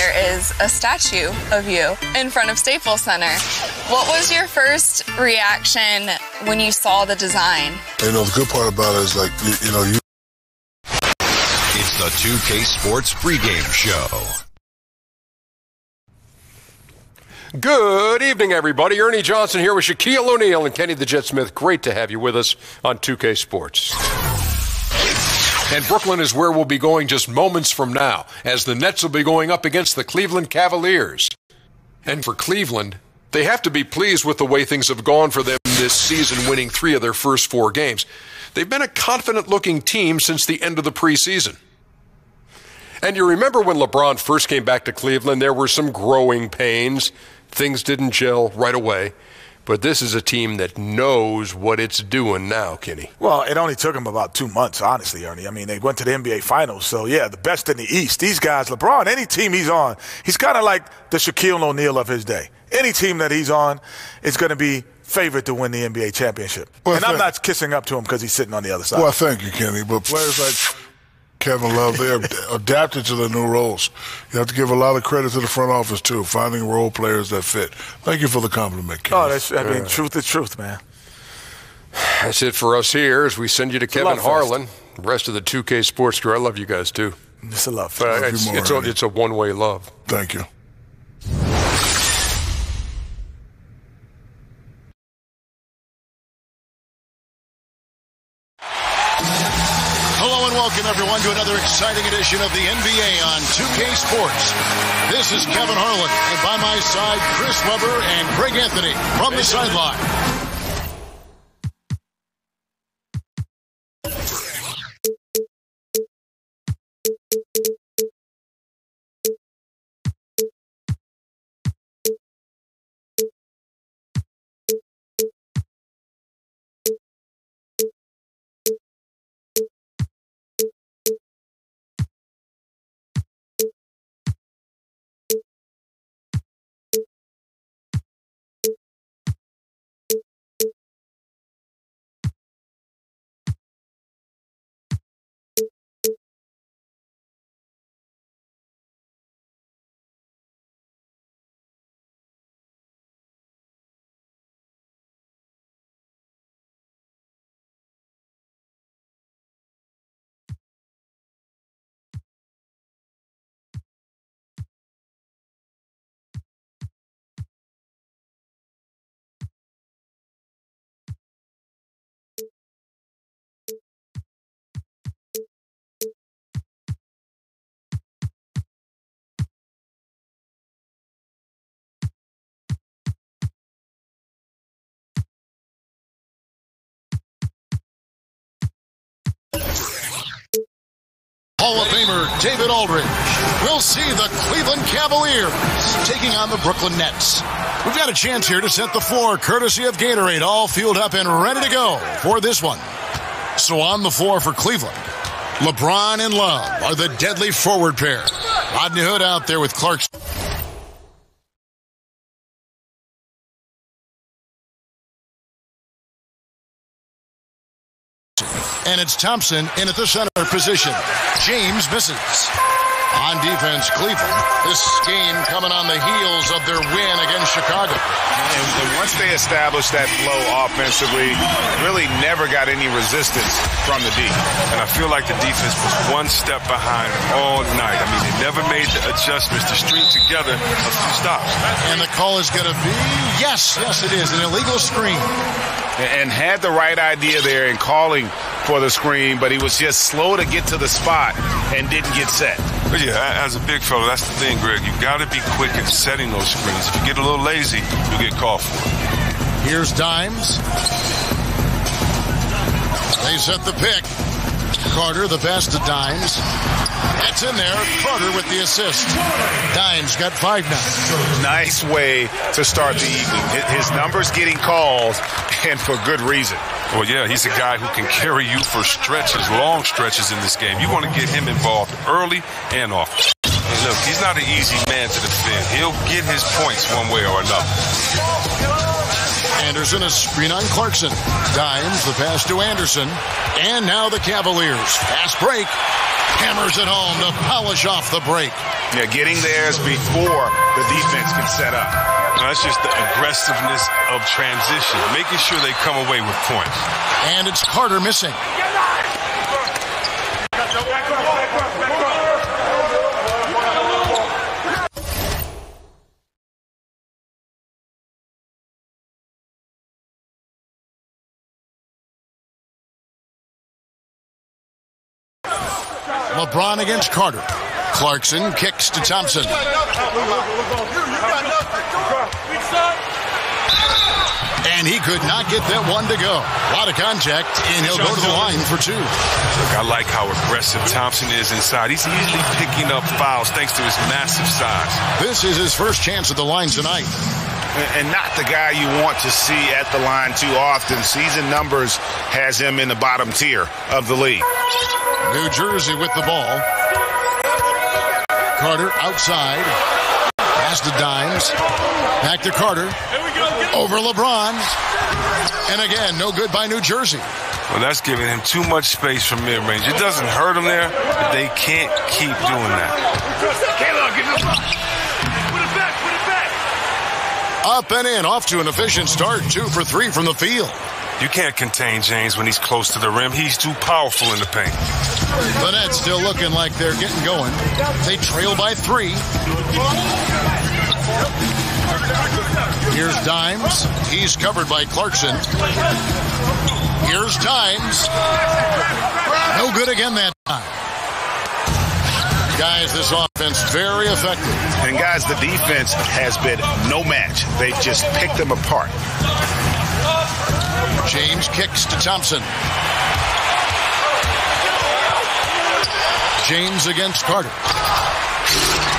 there is a statue of you in front of Staples Center. What was your first reaction when you saw the design? You know, the good part about it is, like, you know, It's the 2K Sports pregame show. Good evening, everybody. Ernie Johnson here with Shaquille O'Neal and Kenny the Jet Smith. Great to have you with us on 2K Sports. And Brooklyn is where we'll be going just moments from now, as the Nets will be going up against the Cleveland Cavaliers. And for Cleveland, they have to be pleased with the way things have gone for them this season, winning 3 of their first 4 games. They've been a confident-looking team since the end of the preseason. And you remember when LeBron first came back to Cleveland, there were some growing pains. Things didn't gel right away. But this is a team that knows what it's doing now, Kenny. Well, it only took them about 2 months, honestly, Ernie. I mean, they went to the NBA Finals. So, yeah, the best in the East. These guys, LeBron, any team he's on, he's kind of like the Shaquille O'Neal of his day. Any team that he's on is going to be favored to win the NBA championship. Well, and I'm not kissing up to him because he's sitting on the other side. well, thank you, Kenny. But players like Kevin Love, they're adapted to their new roles. You have to give a lot of credit to the front office, too, finding role players that fit. Thank you for the compliment, Kenny. Oh, truth is truth, man. That's it for us here as we send you to Kevin Harlan, the rest of the 2K Sports crew. I love you guys, too. It's a love. It's a one-way love. Thank you. Hello and welcome, everyone, to another exciting edition of the NBA on 2K Sports. This is Kevin Harlan, and by my side, Chris Webber and Greg Anthony from the sideline. Hall of Famer David Aldridge will see the Cleveland Cavaliers taking on the Brooklyn Nets. We've got a chance here to set the floor, courtesy of Gatorade, all fueled up and ready to go for this one. So on the floor for Cleveland, LeBron and Love are the deadly forward pair. Rodney Hood out there with Clarkson. And it's Thompson in at the center position. James misses. On defense, Cleveland. This game coming on the heels of their win against Chicago. And once they established that flow offensively, really never got any resistance from the D. And I feel like the defense was one step behind all night. I mean, they never made the adjustments to string together a few stops. And the call is going to be, yes, it is, an illegal screen. And had the right idea there in calling for the screen, but he was just slow to get to the spot and didn't get set. But yeah, as a big fella, that's the thing, Greg. You've got to be quick in setting those screens. If you get a little lazy, you'll get called for it. Here's Dimes. They set the pick. Carter, the best of Dimes. That's in there. Carter with the assist. Dimes got 5 now. Nice way to start the evening. His numbers getting called, and for good reason. Well, yeah, he's a guy who can carry you for stretches, long stretches in this game. You want to get him involved early and often. And look, he's not an easy man to defend. He'll get his points one way or another. Anderson, a screen on Clarkson. Dimes, the pass to Anderson. And now the Cavaliers. Fast break. Hammers it home to polish off the break. Yeah, getting theirs before the defense can set up. Now, that's just the aggressiveness of transition, making sure they come away with points. And it's Carter missing. LeBron against Carter. Clarkson kicks to Thompson. And he could not get that one to go. A lot of contact, and he'll go to the line for two. Look, I like how aggressive Thompson is inside. He's easily picking up fouls thanks to his massive size. This is his first chance at the line tonight. And not the guy you want to see at the line too often. Season numbers has him in the bottom tier of the league. New Jersey with the ball. Carter outside. Pass to Dimes. Back to Carter. Over LeBron. And again, no good by New Jersey. Well, that's giving him too much space from mid-range. It doesn't hurt him there, but they can't keep doing that. Up and in, off to an efficient start. 2 for 3 from the field. You can't contain James when he's close to the rim. He's too powerful in the paint. The Nets still looking like they're getting going. They trail by 3. Here's Dimes. He's covered by Clarkson. Here's Dimes. No good again that time. Guys, this offense very effective. And guys, the defense has been no match. They've just picked them apart. James kicks to Thompson. James against Carter.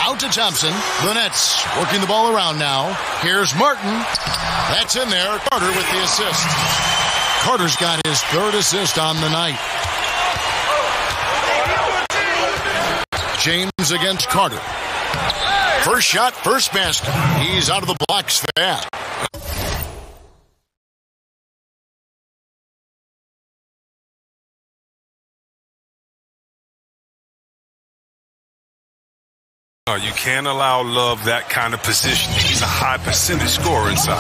Out to Thompson. The Nets working the ball around now. Here's Martin. That's in there. Carter with the assist. Carter's got his 3rd assist on the night. James against Carter. First shot, first basket. He's out of the blocks fast. You can't allow Love that kind of position. He's a high percentage scorer inside.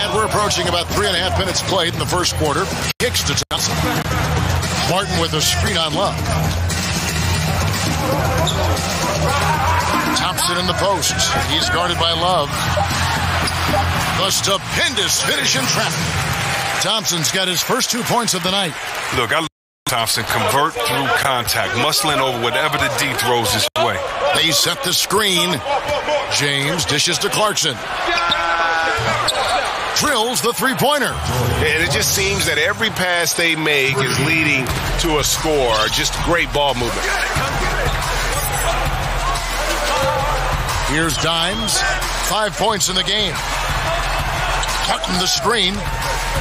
And we're approaching about 3.5 minutes played in the first quarter. Kicks to Thompson. Martin with a screen on Love. Thompson in the post. He's guarded by Love. The stupendous finish in traffic. Thompson's got his first 2 points of the night. Look, I love Thompson. Convert through contact. Muscling over whatever the D throws his way. They set the screen. James dishes to Clarkson. Drills the three-pointer. And it just seems that every pass they make is leading to a score. Just great ball movement. Here's Dimes. 5 points in the game. Martin the screen.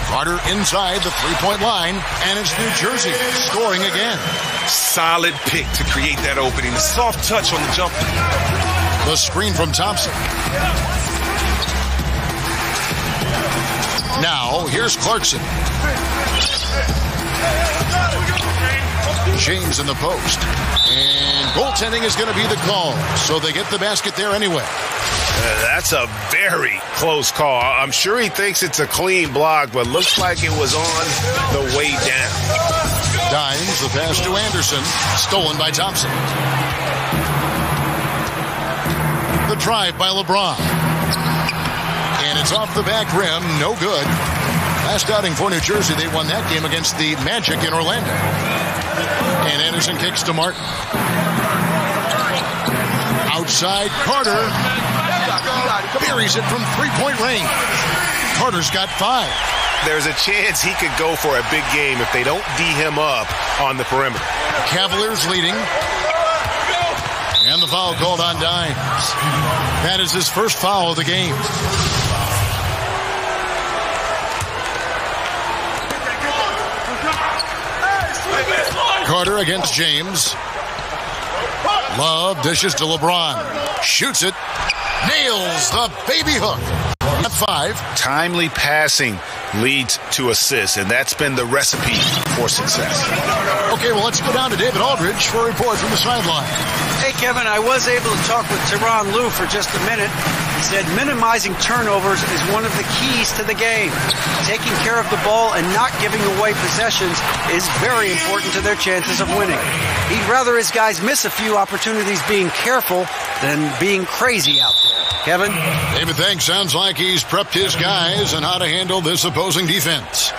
Carter inside the three-point line. And it's New Jersey scoring again. Solid pick to create that opening. The soft touch on the jump. The screen from Thompson. Now, here's Clarkson. James in the post. And goaltending is going to be the call. So they get the basket there anyway. That's a very close call. I'm sure he thinks it's a clean block, but looks like it was on the way down. Dimes, the pass to Anderson. Stolen by Thompson. The drive by LeBron. And it's off the back rim. No good. Last outing for New Jersey, they won that game against the Magic in Orlando. And Anderson kicks to Martin. Outside, Carter. Buries it from three-point range. Carter's got 5. There's a chance he could go for a big game if they don't D him up on the perimeter. Cavaliers leading. And the foul called on Dimes. That is his first foul of the game. Carter against James. Love dishes to LeBron. Shoots it. Nails the baby hook. At 5. Timely passing leads to assists, and that's been the recipe for success. Okay, well, let's go down to David Aldridge for a report from the sideline. Hey, Kevin, I was able to talk with Tyronn Lue for just a minute. He said minimizing turnovers is one of the keys to the game. Taking care of the ball and not giving away possessions is very important to their chances of winning. He'd rather his guys miss a few opportunities being careful than being crazy out there. Kevin? David, thanks. Sounds like he's prepped his guys on how to handle this opposing defense.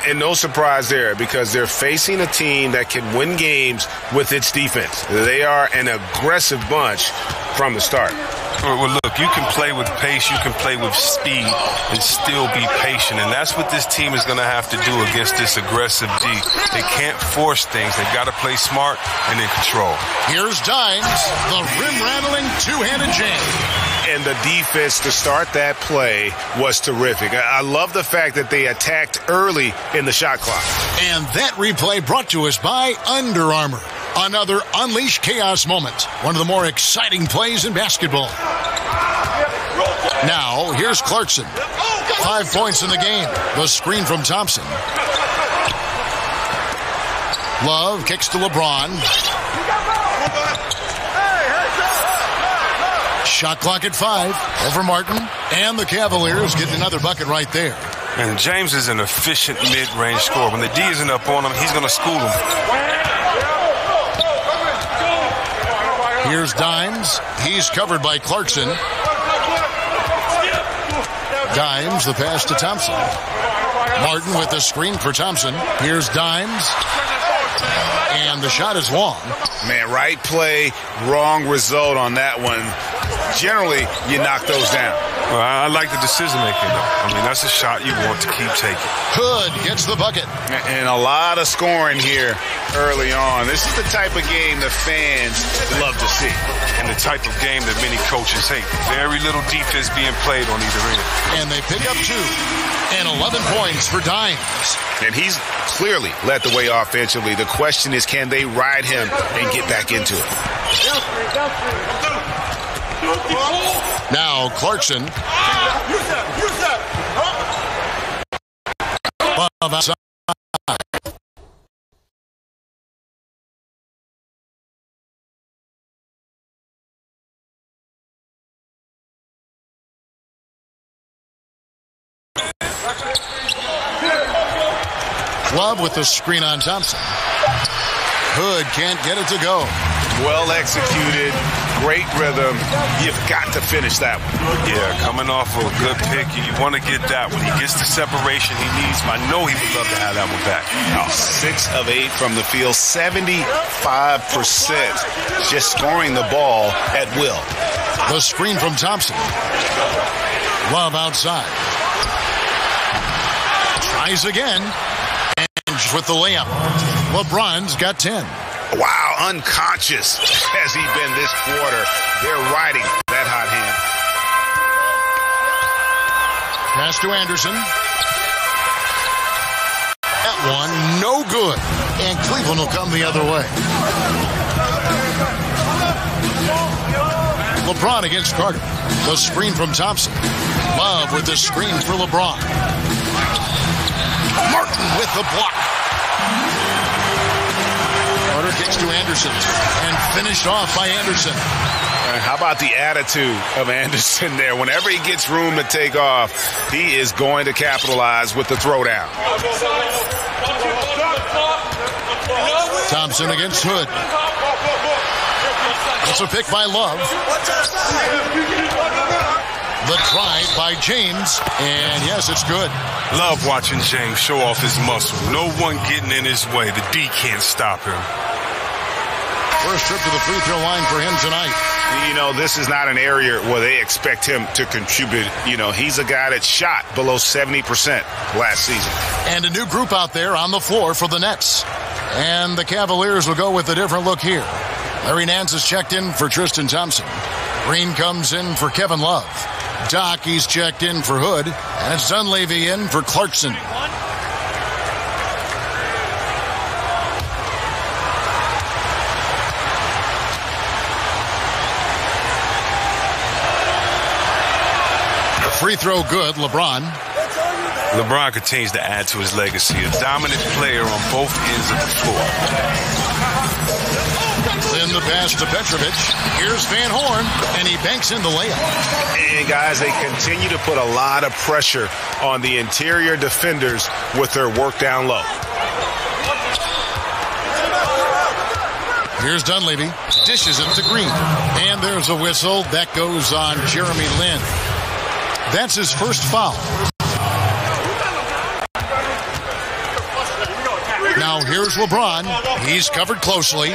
And no surprise there, because they're facing a team that can win games with its defense. They are an aggressive bunch from the start. Well, look, you can play with pace, you can play with speed, and still be patient. And that's what this team is going to have to do against this aggressive D. They can't force things. They've got to play smart and in control. Here's Dimes, the rim-rattling two-handed jam. And the defense to start that play was terrific. I love the fact that they attacked early in the shot clock. And that replay brought to us by Under Armour. Another Unleash Chaos moment. One of the more exciting plays in basketball. Now, here's Clarkson. 5 points in the game. The screen from Thompson. Love kicks to LeBron. Shot clock at 5 over Martin. And the Cavaliers getting another bucket right there. And James is an efficient mid-range scorer. When the D isn't up on him, he's going to school him. Here's Dimes. He's covered by Clarkson. Dimes, the pass to Thompson. Martin with the screen for Thompson. Here's Dimes. And the shot is long. Man, right play, wrong result on that one. Generally, you knock those down. Well, I like the decision-making, though. I mean, that's a shot you want to keep taking. Hood gets the bucket. And a lot of scoring here early on. This is the type of game that fans love to see. And the type of game that many coaches hate. Very little defense being played on either end. And they pick up 2. And 11 points for Dimes. And he's clearly led the way offensively. The question is, can they ride him and get back into it? Now Clarkson. Love outside. Love with the screen on Thompson. Hood can't get it to go. Well executed, great rhythm. You've got to finish that one. Yeah, coming off of a good pick, you want to get that one. He gets the separation he needs. I know he would love to have that one back. 6 of 8 from the field, 75%. Just scoring the ball at will. The screen from Thompson. Love outside. Tries again. And with the layup. LeBron's got 10. Wow, unconscious has he been this quarter. They're riding that hot hand. Pass to Anderson. That one, no good. And Cleveland will come the other way. LeBron against Carter. The screen from Thompson. Love with the screen for LeBron. Martin with the block. Carter kicks to Anderson and finished off by Anderson. How about the attitude of Anderson there? Whenever he gets room to take off, he is going to capitalize with the throwdown. Thompson against Hood. It's a pick by Love. The drive by James, and yes, it's good. Love watching James show off his muscle. No one getting in his way. The D can't stop him. First trip to the free throw line for him tonight. You know, this is not an area where they expect him to contribute. You know, he's a guy that shot below 70% last season. And a new group out there on the floor for the Nets. And the Cavaliers will go with a different look here. Larry Nance is checked in for Tristan Thompson. Green comes in for Kevin Love. Doc, he's checked in for Hood. And it's Dunleavy in for Clarkson. Free throw good, LeBron. LeBron continues to add to his legacy, a dominant player on both ends of the floor. Then the pass to Petrovic. Here's Van Horn, and he banks in the layup. And guys, they continue to put a lot of pressure on the interior defenders with their work down low. Here's Dunleavy, dishes it to Green. And there's a whistle. That goes on Jeremy Lin. That's his first foul. Now here's LeBron. He's covered closely.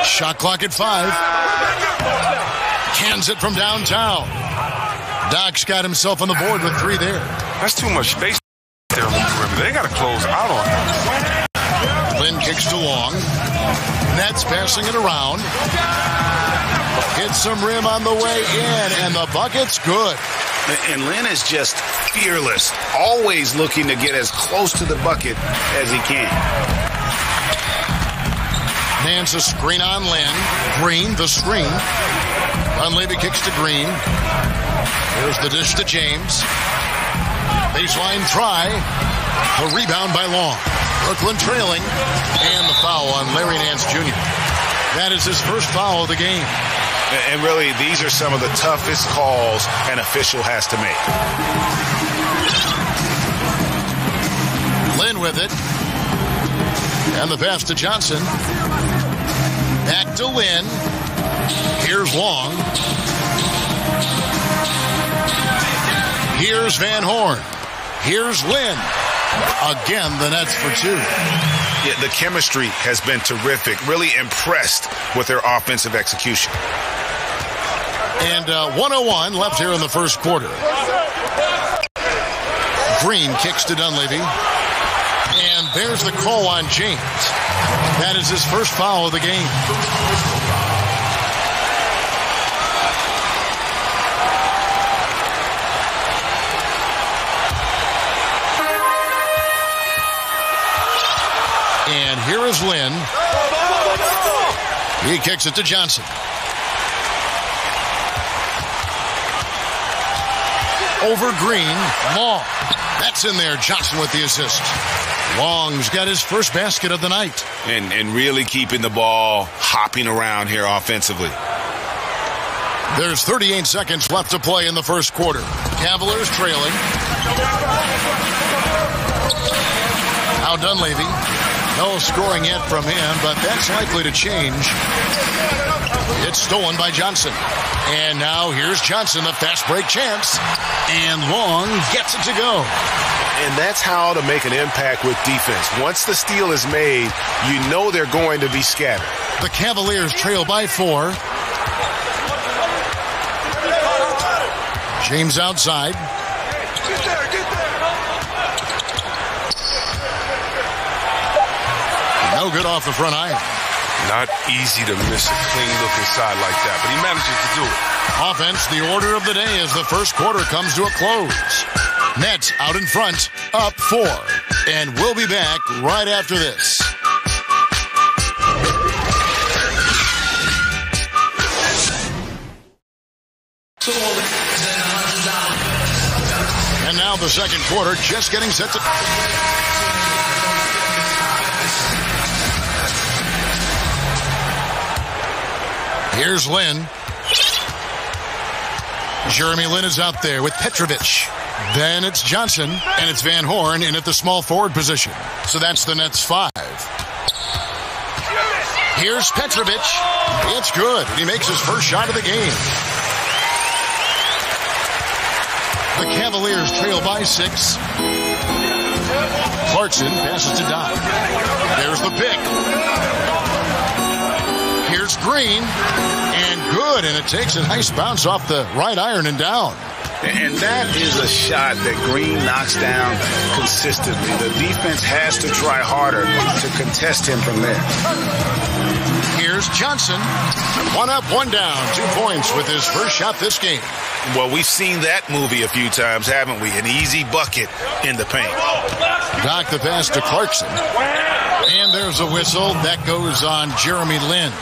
Shot clock at 5. Cans it from downtown. Doc's got himself on the board with 3 there. That's too much space there on the perimeter. They got to close out on him. Lin kicks to Long. Nets passing it around. Hits some rim on the way in, and the bucket's good. And Lin is just fearless, always looking to get as close to the bucket as he can. Nance a screen on Lin. Green, the screen. Dunleavy kicks to Green. There's the dish to James. Baseline try. The rebound by Long. Brooklyn trailing. And the foul on Larry Nance Jr. That is his first foul of the game. And really, these are some of the toughest calls an official has to make. Lin with it. And the pass to Johnson. Back to Lin. Here's Long. Here's Van Horn. Here's Lin. Again, the Nets for 2. Yeah, the chemistry has been terrific. Really impressed with their offensive execution. And 1:01 left here in the first quarter. Green kicks to Dunleavy. And there's the call on James. That is his first foul of the game. And here is Lin. He kicks it to Johnson. Over Green. Long. That's in there. Johnson with the assist. Long's got his first basket of the night. And really keeping the ball hopping around here offensively. There's 38 seconds left to play in the first quarter. Cavaliers trailing. Now Dunleavy. No scoring yet from him, but that's likely to change. It's stolen by Johnson. And now here's Johnson, the fast break chance. And Long gets it to go. And that's how to make an impact with defense. Once the steal is made, you know they're going to be scattered. The Cavaliers trail by 4. James outside. No good off the front iron. Not easy to miss a clean look inside like that, but he manages to do it. Offense, the order of the day as the first quarter comes to a close. Nets out in front, up 4. And we'll be back right after this. And now the second quarter just getting set to... Here's Lin. Jeremy Lin is out there with Petrovic. Then it's Johnson, and it's Van Horn in at the small forward position. So that's the Nets 5. Here's Petrovic. It's good. He makes his first shot of the game. The Cavaliers trail by 6. Clarkson passes to Doc. There's the pick. Here's Green, and good, and it takes a nice bounce off the right iron and down. And that is a shot that Green knocks down consistently. The defense has to try harder to contest him from there. Here's Johnson. 1 up, 1 down. 2 points with his first shot this game. Well, we've seen that movie a few times, haven't we? An easy bucket in the paint. Doc the pass to Clarkson. And there's a whistle. That goes on Jeremy Lin.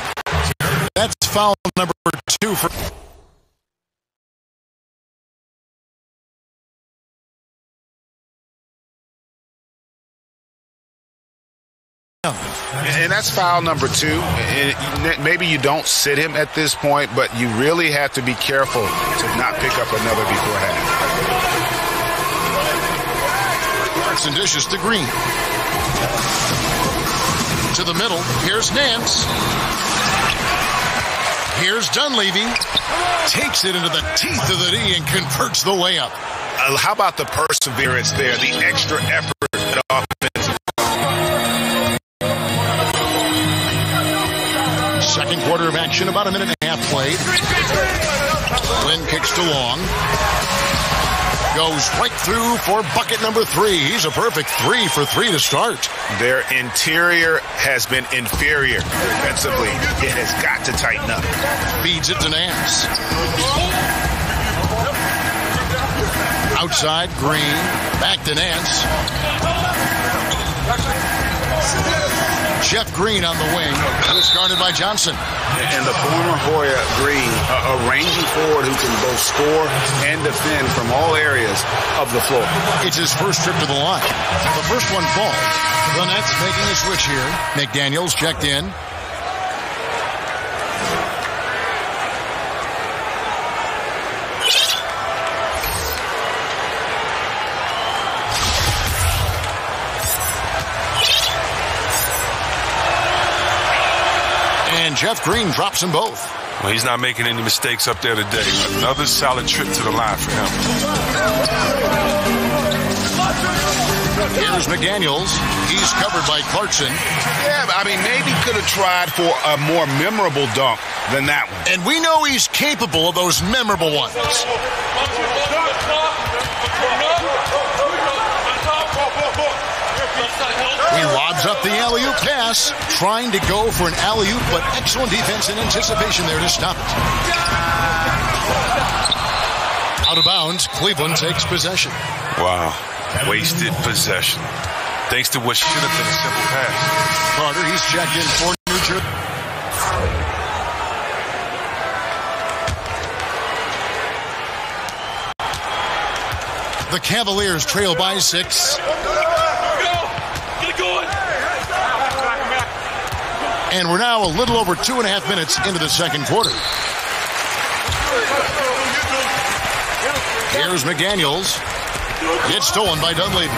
That's foul number 2 for... And that's foul number 2. And maybe you don't sit him at this point, but you really have to be careful to not pick up another before half. Clarkson dishes to Green. To the middle. Here's Nance. Here's Dunleavy. Takes it into the teeth of the D and converts the layup. How about the perseverance there, the extra effort at offense? Second quarter of action, about a minute and a half played. Lynn kicks to Long. Goes right through for bucket number 3. He's a perfect 3 for 3 to start. Their interior has been inferior defensively. It has got to tighten up. Feeds it to Nance. Outside, Green. Back to Nance. Jeff Green on the wing. Discarded by Johnson. And the former Hoya Green, a rangy forward who can both score and defend from all areas of the floor. It's his first trip to the line. The first one falls. The Nets making a switch here. McDaniels checked in. And Jeff Green drops them both. Well, he's not making any mistakes up there today. Another solid trip to the line for him. Here's McDaniels. He's covered by Clarkson. Yeah, I mean, maybe could have tried for a more memorable dunk than that one. And we know he's capable of those memorable ones. He lobs up the alley-oop pass, trying to go for an alley-oop, but excellent defense and anticipation there to stop it. Out of bounds, Cleveland takes possession. Wow, wasted possession. Thanks to what should have been a simple pass. Carter, he's checked in for New Jersey. The Cavaliers trail by 6. And we're now a little over 2.5 minutes into the second quarter. Here's McDaniels. It's stolen by Dunleavy.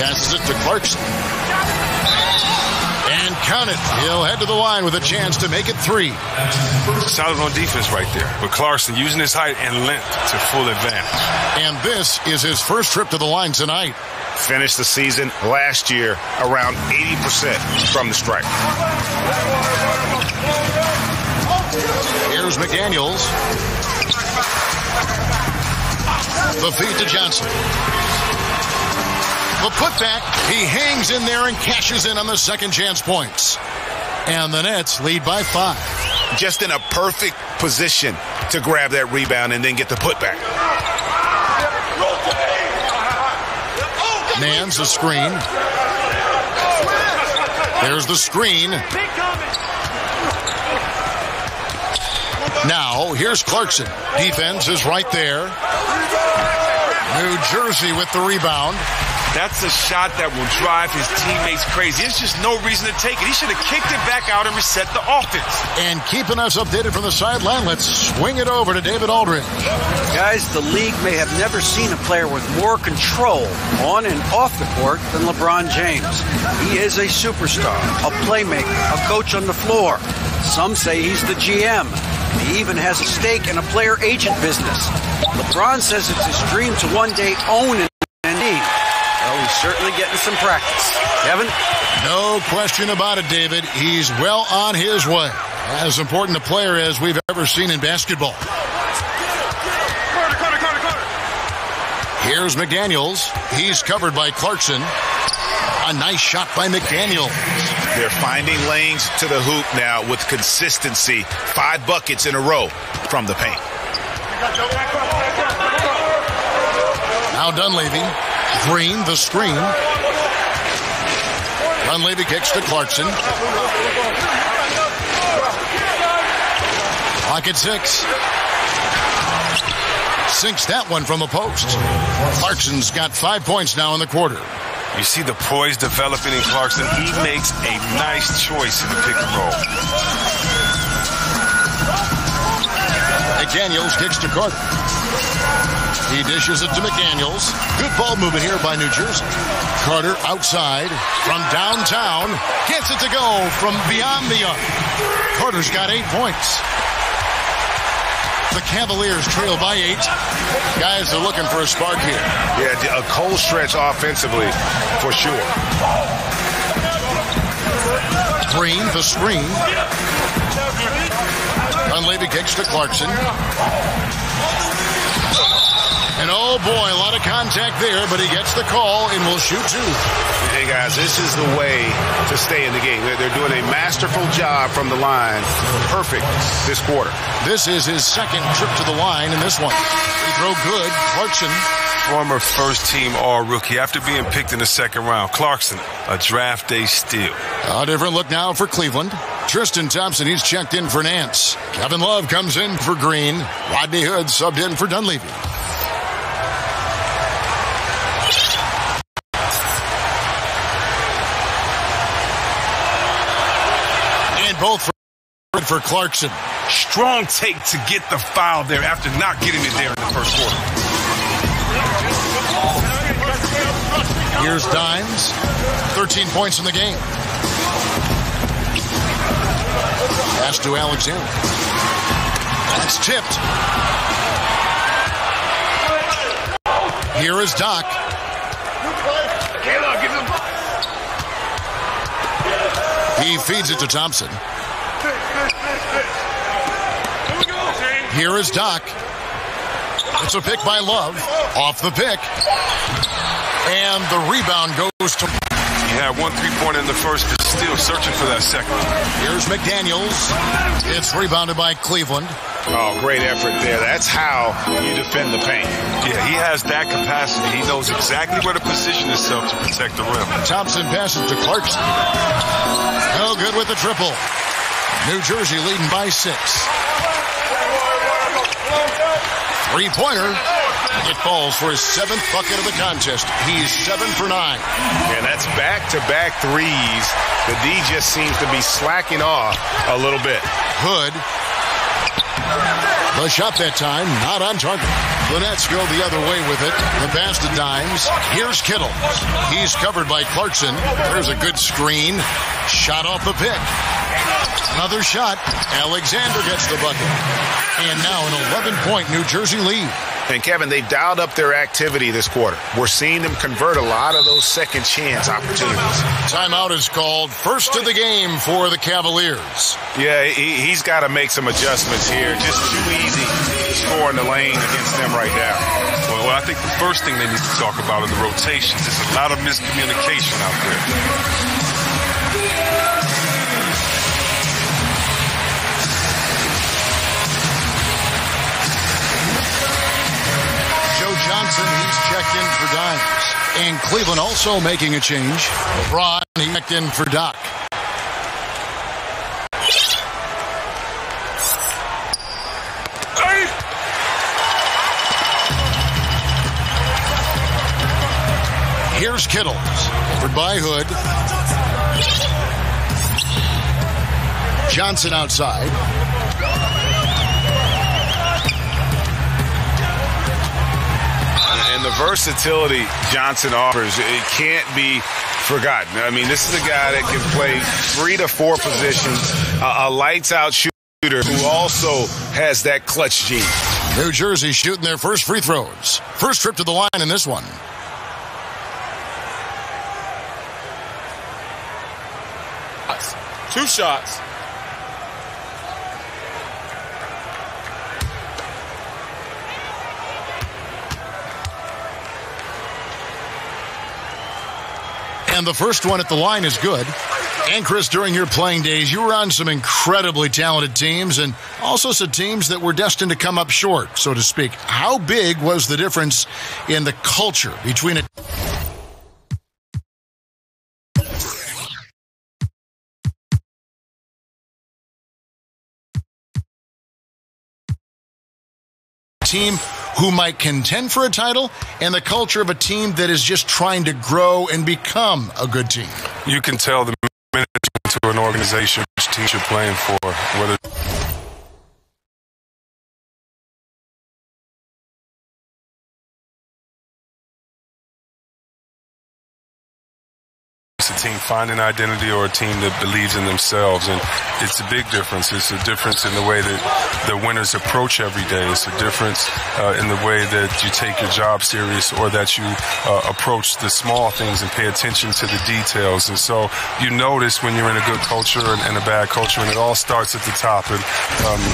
Passes it to Clarkson. And count it. He'll head to the line with a chance to make it 3. Solid on defense right there. But Clarkson using his height and length to full advantage. And this is his first trip to the line tonight. Finished the season last year around 80% from the stripe. Here's McDaniels. The feed to Johnson. The putback, he hangs in there and cashes in on the second chance points. And the Nets lead by 5. Just in a perfect position to grab that rebound and then get the putback. Mans the screen. There's the screen. Now, here's Clarkson. Defense is right there. New Jersey with the rebound. That's a shot that will drive his teammates crazy. There's just no reason to take it. He should have kicked it back out and reset the offense. And keeping us updated from the sideline, let's swing it over to David Aldridge. Guys, the league may have never seen a player with more control on and off the court than LeBron James. He is a superstar, a playmaker, a coach on the floor. Some say he's the GM. He even has a stake in a player agent business. LeBron says it's his dream to one day own an team. Well, he's certainly getting some practice. Kevin? No question about it, David. He's well on his way. As important a player as we've ever seen in basketball. Here's McDaniels. He's covered by Clarkson. A nice shot by McDaniels. They're finding lanes to the hoop now with consistency. 5 buckets in a row from the paint. Now Dunleavy. Green, the screen. Dunleavy kicks to Clarkson. Clock at 6. Sinks that one from the post. Clarkson's got 5 points now in the quarter. You see the poise developing in Clarkson. He makes a nice choice in the pick and roll. McDaniels kicks to Carter. He dishes it to McDaniels. Good ball movement here by New Jersey. Carter outside from downtown. Gets it to go from beyond the arc. Carter's got 8 points. The Cavaliers trail by 8. Guys are looking for a spark here. Yeah, a cold stretch offensively for sure. Green, the screen. Dunleavy kicks to Clarkson. And oh boy, a lot of contact there, but he gets the call and will shoot 2. Hey guys, this is the way to stay in the game. They're doing a masterful job from the line. Perfect this quarter. This is his second trip to the line in this one. Free throw good. Clarkson. Former first-team All-Rookie after being picked in the second round. Clarkson, a draft day steal. A different look now for Cleveland. Tristan Thompson, he's checked in for Nance. Kevin Love comes in for Green. Rodney Hood subbed in for Dunleavy. And both for Clarkson. Strong take to get the foul there after not getting it there in the first quarter. Here's Dimes. 13 points in the game. Pass to Alexander. It's tipped. Here is Doc. He feeds it to Thompson. Here is Doc. It's a pick by Love. Off the pick. And the rebound goes to... He had 1 3-pointer in the first, but still searching for that second. Here's McDaniels. It's rebounded by Cleveland. Oh, great effort there. That's how you defend the paint. Yeah, he has that capacity. He knows exactly where to position himself to protect the rim. Thompson passes to Clarkson. No good with the triple. New Jersey leading by 6. Three-pointer. It falls for his 7th bucket of the contest. He's 7 for 9. Yeah, that's back-to-back threes. The D just seems to be slacking off a little bit. Hood. The shot that time, not on target. The Nets go the other way with it. The pass to Dimes. Here's Kittle. He's covered by Clarkson. There's a good screen. Shot off the pick. Another shot. Alexander gets the bucket. And now an 11-point New Jersey lead. And Kevin, they've dialed up their activity this quarter. We're seeing them convert a lot of those second chance opportunities. Timeout is called. First of the game for the Cavaliers. Yeah, he's got to make some adjustments here. Just too easy to score in the lane against them right now. Well, I think the first thing they need to talk about are the rotations. There's a lot of miscommunication out there. Johnson, he's checked in for Dimes. And Cleveland also making a change. LeBron, he checked in for Doc. Here's Kittle. For by Hood. Johnson outside. And the versatility Johnson offers, it can't be forgotten. I mean, this is a guy that can play 3 to 4 positions, a lights-out shooter who also has that clutch gene. New Jersey shooting their first free throws. First trip to the line in this one. Two shots. And the first one at the line is good. And Chris, during your playing days, you were on some incredibly talented teams and also some teams that were destined to come up short, so to speak. How big was the difference in the culture between a team who might contend for a title and the culture of a team that is just trying to grow and become a good team. You can tell the minute to an organization which team you're playing for, whether it's a team finding identity or a team that believes in themselves, and it's a big difference. It's a difference in the way that the winners approach every day. It's a difference in the way that you take your job serious, or that you approach the small things and pay attention to the details. And so you notice when you're in a good culture and a bad culture, and it all starts at the top. And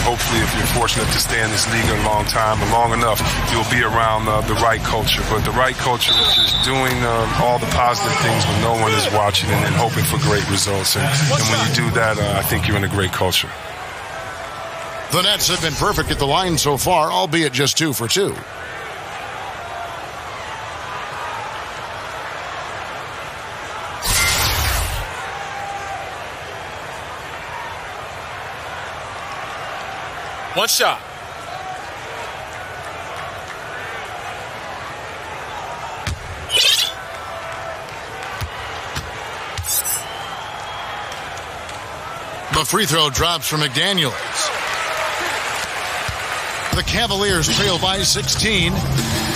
hopefully, if you're fortunate to stay in this league a long time or long enough, you'll be around the right culture. But the right culture is just doing all the positive things when no one is watching and hoping for great results. And when you do that, I think you're in a great culture. The Nets have been perfect at the line so far, albeit just 2 for 2. One shot. The free throw drops from McDaniels. The Cavaliers trail by 16.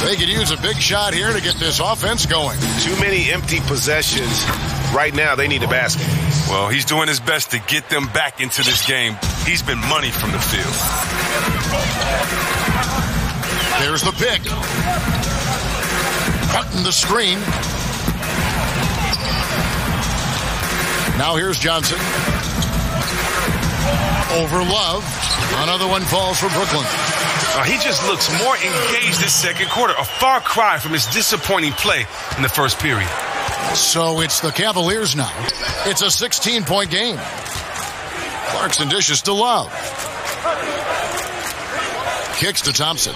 They could use a big shot here to get this offense going. Too many empty possessions. Right now, they need a basket. Well, he's doing his best to get them back into this game. He's been money from the field. There's the pick. Cutting the screen. Now here's Johnson. Over Love. Another one falls for Brooklyn. He just looks more engaged this second quarter. A far cry from his disappointing play in the first period. So it's the Cavaliers now. It's a 16-point game. Clarkson dishes to Love. Kicks to Thompson.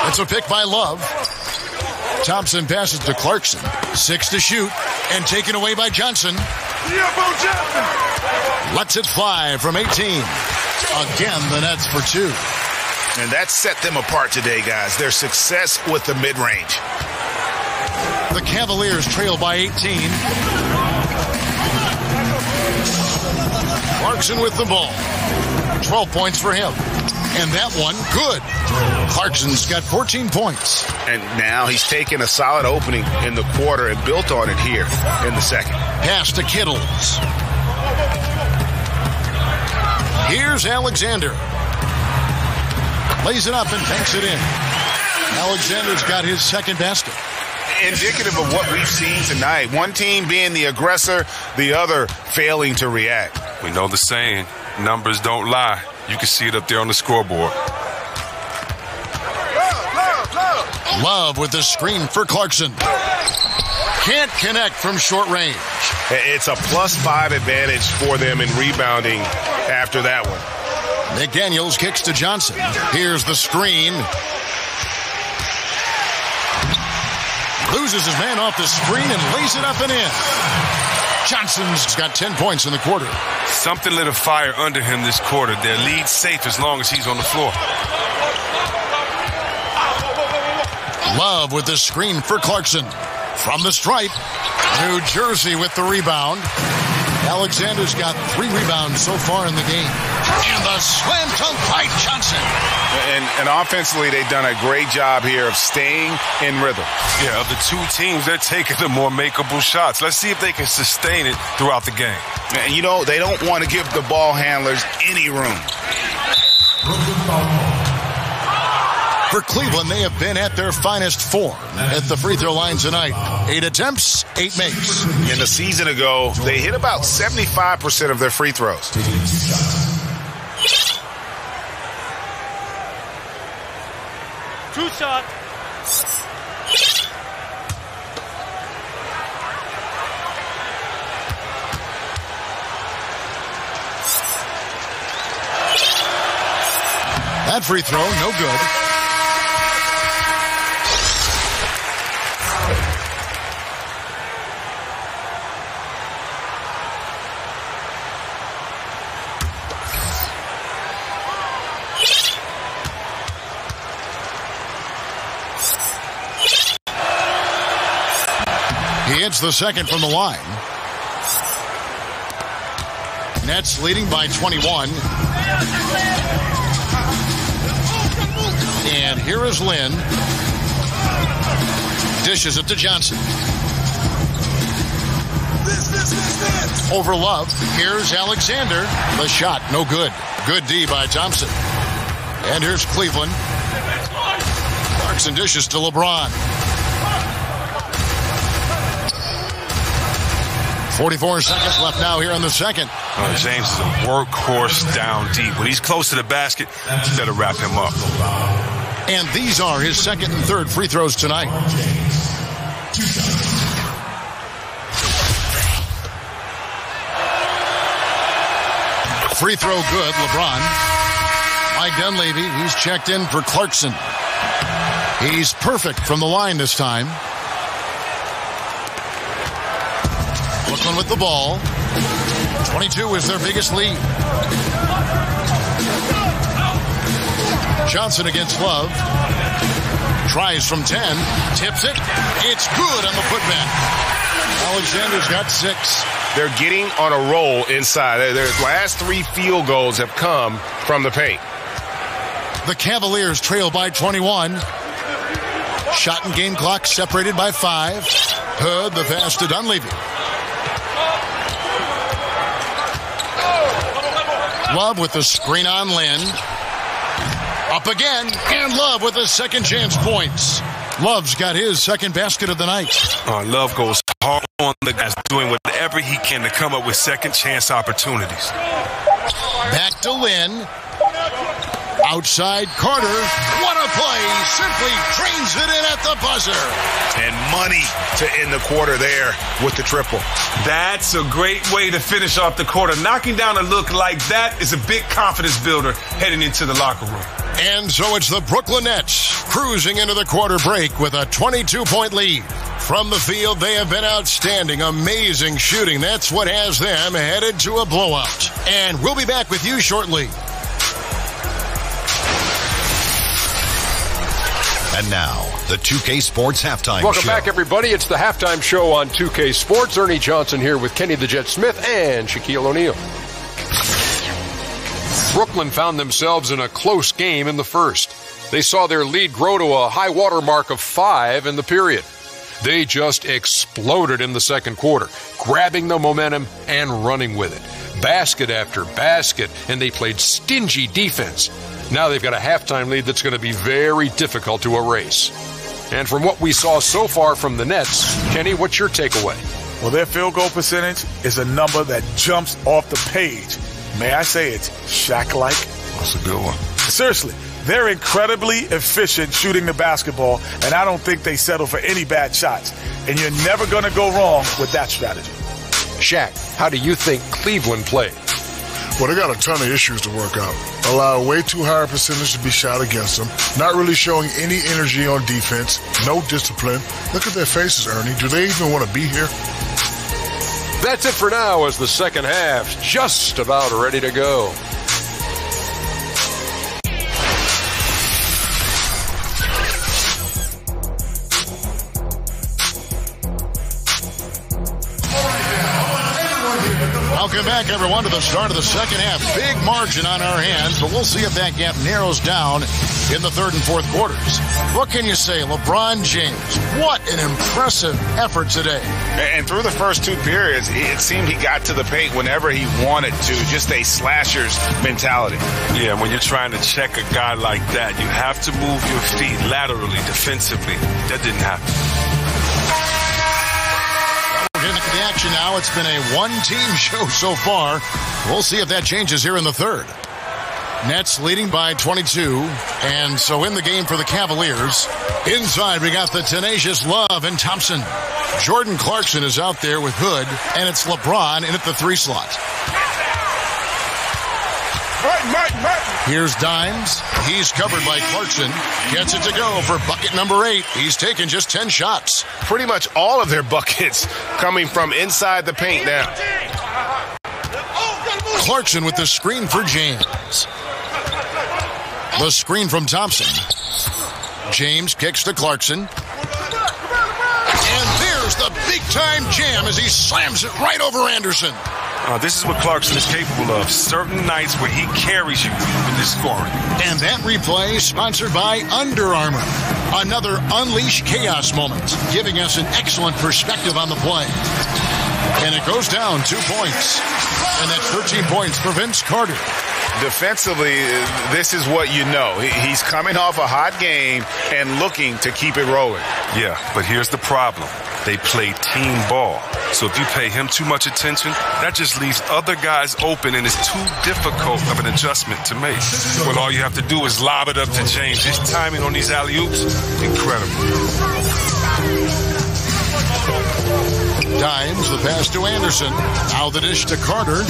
It's a pick by Love. Thompson passes to Clarkson. 6 to shoot. And taken away by Johnson. Lets it fly from 18. Again, the Nets for 2. And that set them apart today, guys. Their success with the mid-range. The Cavaliers trail by 18. Clarkson with the ball. 12 points for him. And that one, good. Clarkson's got 14 points. And now he's taken a solid opening in the quarter and built on it here in the second. Pass to Kittles. Here's Alexander. Lays it up and banks it in. Alexander's got his second basket. Indicative of what we've seen tonight. One team being the aggressor, the other failing to react. We know the saying, numbers don't lie. You can see it up there on the scoreboard. Love with the screen for Clarkson. Can't connect from short range. It's a +5 advantage for them in rebounding after that one. McDaniels kicks to Johnson. Here's the screen. Loses his man off the screen and lays it up and in. Johnson's got 10 points in the quarter. Something lit a fire under him this quarter. Their lead's safe as long as he's on the floor. Love with the screen for Clarkson. From the stripe, New Jersey with the rebound. Alexander's got 3 rebounds so far in the game. And the slam dunk by Johnson. And offensively, they've done a great job here of staying in rhythm. Yeah, of the two teams, they're taking the more makeable shots. Let's see if they can sustain it throughout the game. And, you know, they don't want to give the ball handlers any room. For Cleveland, they have been at their finest form at the free throw line tonight. 8 attempts, 8 makes. In a season ago, they hit about 75% of their free throws. Two shot. That free throw, no good. gets the second from the line. Nets leading by 21. And here is Lynn. Dishes it to Johnson. Over Love. Here's Alexander. The shot, no good. Good D by Thompson. And here's Cleveland. Clarkson dishes to LeBron. 44 seconds left now here in the second. James is a workhorse down deep. When he's close to the basket, you better wrap him up. And these are his second and third free throws tonight. Free throw good, LeBron. Mike Dunleavy, he's checked in for Clarkson. He's perfect from the line this time. Brooklyn with the ball. 22 is their biggest lead. Johnson against Love. Tries from 10. Tips it. It's good on the putback. Alexander's got 6. They're getting on a roll inside. Their last 3 field goals have come from the paint. The Cavaliers trail by 21. Shot and game clock separated by 5. Hood, the pass to Dunleavy. Love with the screen on Lynn. Up again, and Love with the second chance points. Love's got his second basket of the night. Love goes hard on the guys, doing whatever he can to come up with second chance opportunities. Back to Lynn. Outside Carter. What a play. Simply trains it in at the buzzer. And money to end the quarter there with the triple. That's a great way to finish off the quarter. Knocking down a look like that is a big confidence builder heading into the locker room. And so it's the Brooklyn Nets cruising into the quarter break with a 22-point lead. From the field, they have been outstanding. Amazing shooting. That's what has them headed to a blowout. And we'll be back with you shortly. And now, the 2K Sports Halftime Show. Welcome back, everybody. It's the Halftime Show on 2K Sports. Ernie Johnson here with Kenny the Jet Smith and Shaquille O'Neal. Brooklyn found themselves in a close game in the first. They saw their lead grow to a high water mark of 5 in the period. They just exploded in the second quarter, grabbing the momentum and running with it. Basket after basket, and they played stingy defense. Now they've got a halftime lead that's going to be very difficult to erase. And from what we saw so far from the Nets, Kenny, what's your takeaway? Well, their field goal percentage is a number that jumps off the page. May I say it's Shaq-like? That's a good one. Seriously, they're incredibly efficient shooting the basketball, and I don't think they settle for any bad shots. And you're never going to go wrong with that strategy. Shaq, how do you think Cleveland played? Well, they got a ton of issues to work out. Allow way too high a percentage to be shot against them. Not really showing any energy on defense. No discipline. Look at their faces, Ernie. Do they even want to be here? That's it for now as the second half's just about ready to go. Welcome back, everyone, to the start of the second half. Big margin on our hands, but we'll see if that gap narrows down in the third and fourth quarters. What can you say? LeBron James, what an impressive effort today. And through the first 2 periods, it seemed he got to the paint whenever he wanted to. Just a slasher's mentality. Yeah, when you're trying to check a guy like that, you have to move your feet laterally, defensively. That didn't happen. The action now. It's been a one-team show so far. We'll see if that changes here in the third. Nets leading by 22, and so in the game for the Cavaliers. Inside, we got the tenacious Love and Thompson. Jordan Clarkson is out there with Hood, and it's LeBron in at the 3 slot. Here's Dimes. He's covered by Clarkson. Gets it to go for bucket number 8. He's taken just 10 shots. Pretty much all of their buckets coming from inside the paint now. Clarkson with the screen for James. The screen from Thompson. James kicks to Clarkson. And there's the a big-time jam as he slams it right over Anderson. This is what Clarkson is capable of. Certain nights where he carries you with his scoring. And that replay sponsored by Under Armour. Another Unleash Chaos moment, giving us an excellent perspective on the play. And it goes down 2 points. And that's 13 points for Vince Carter. Defensively, this is what you know. He's coming off a hot game and looking to keep it rolling. Yeah, but here's the problem. They play team ball. So if you pay him too much attention, that just leaves other guys open, and it's too difficult of an adjustment to make. Well, all you have to do is lob it up to James. His timing on these alley-oops, incredible. Dimes, the pass to Anderson. Now the dish to Carter.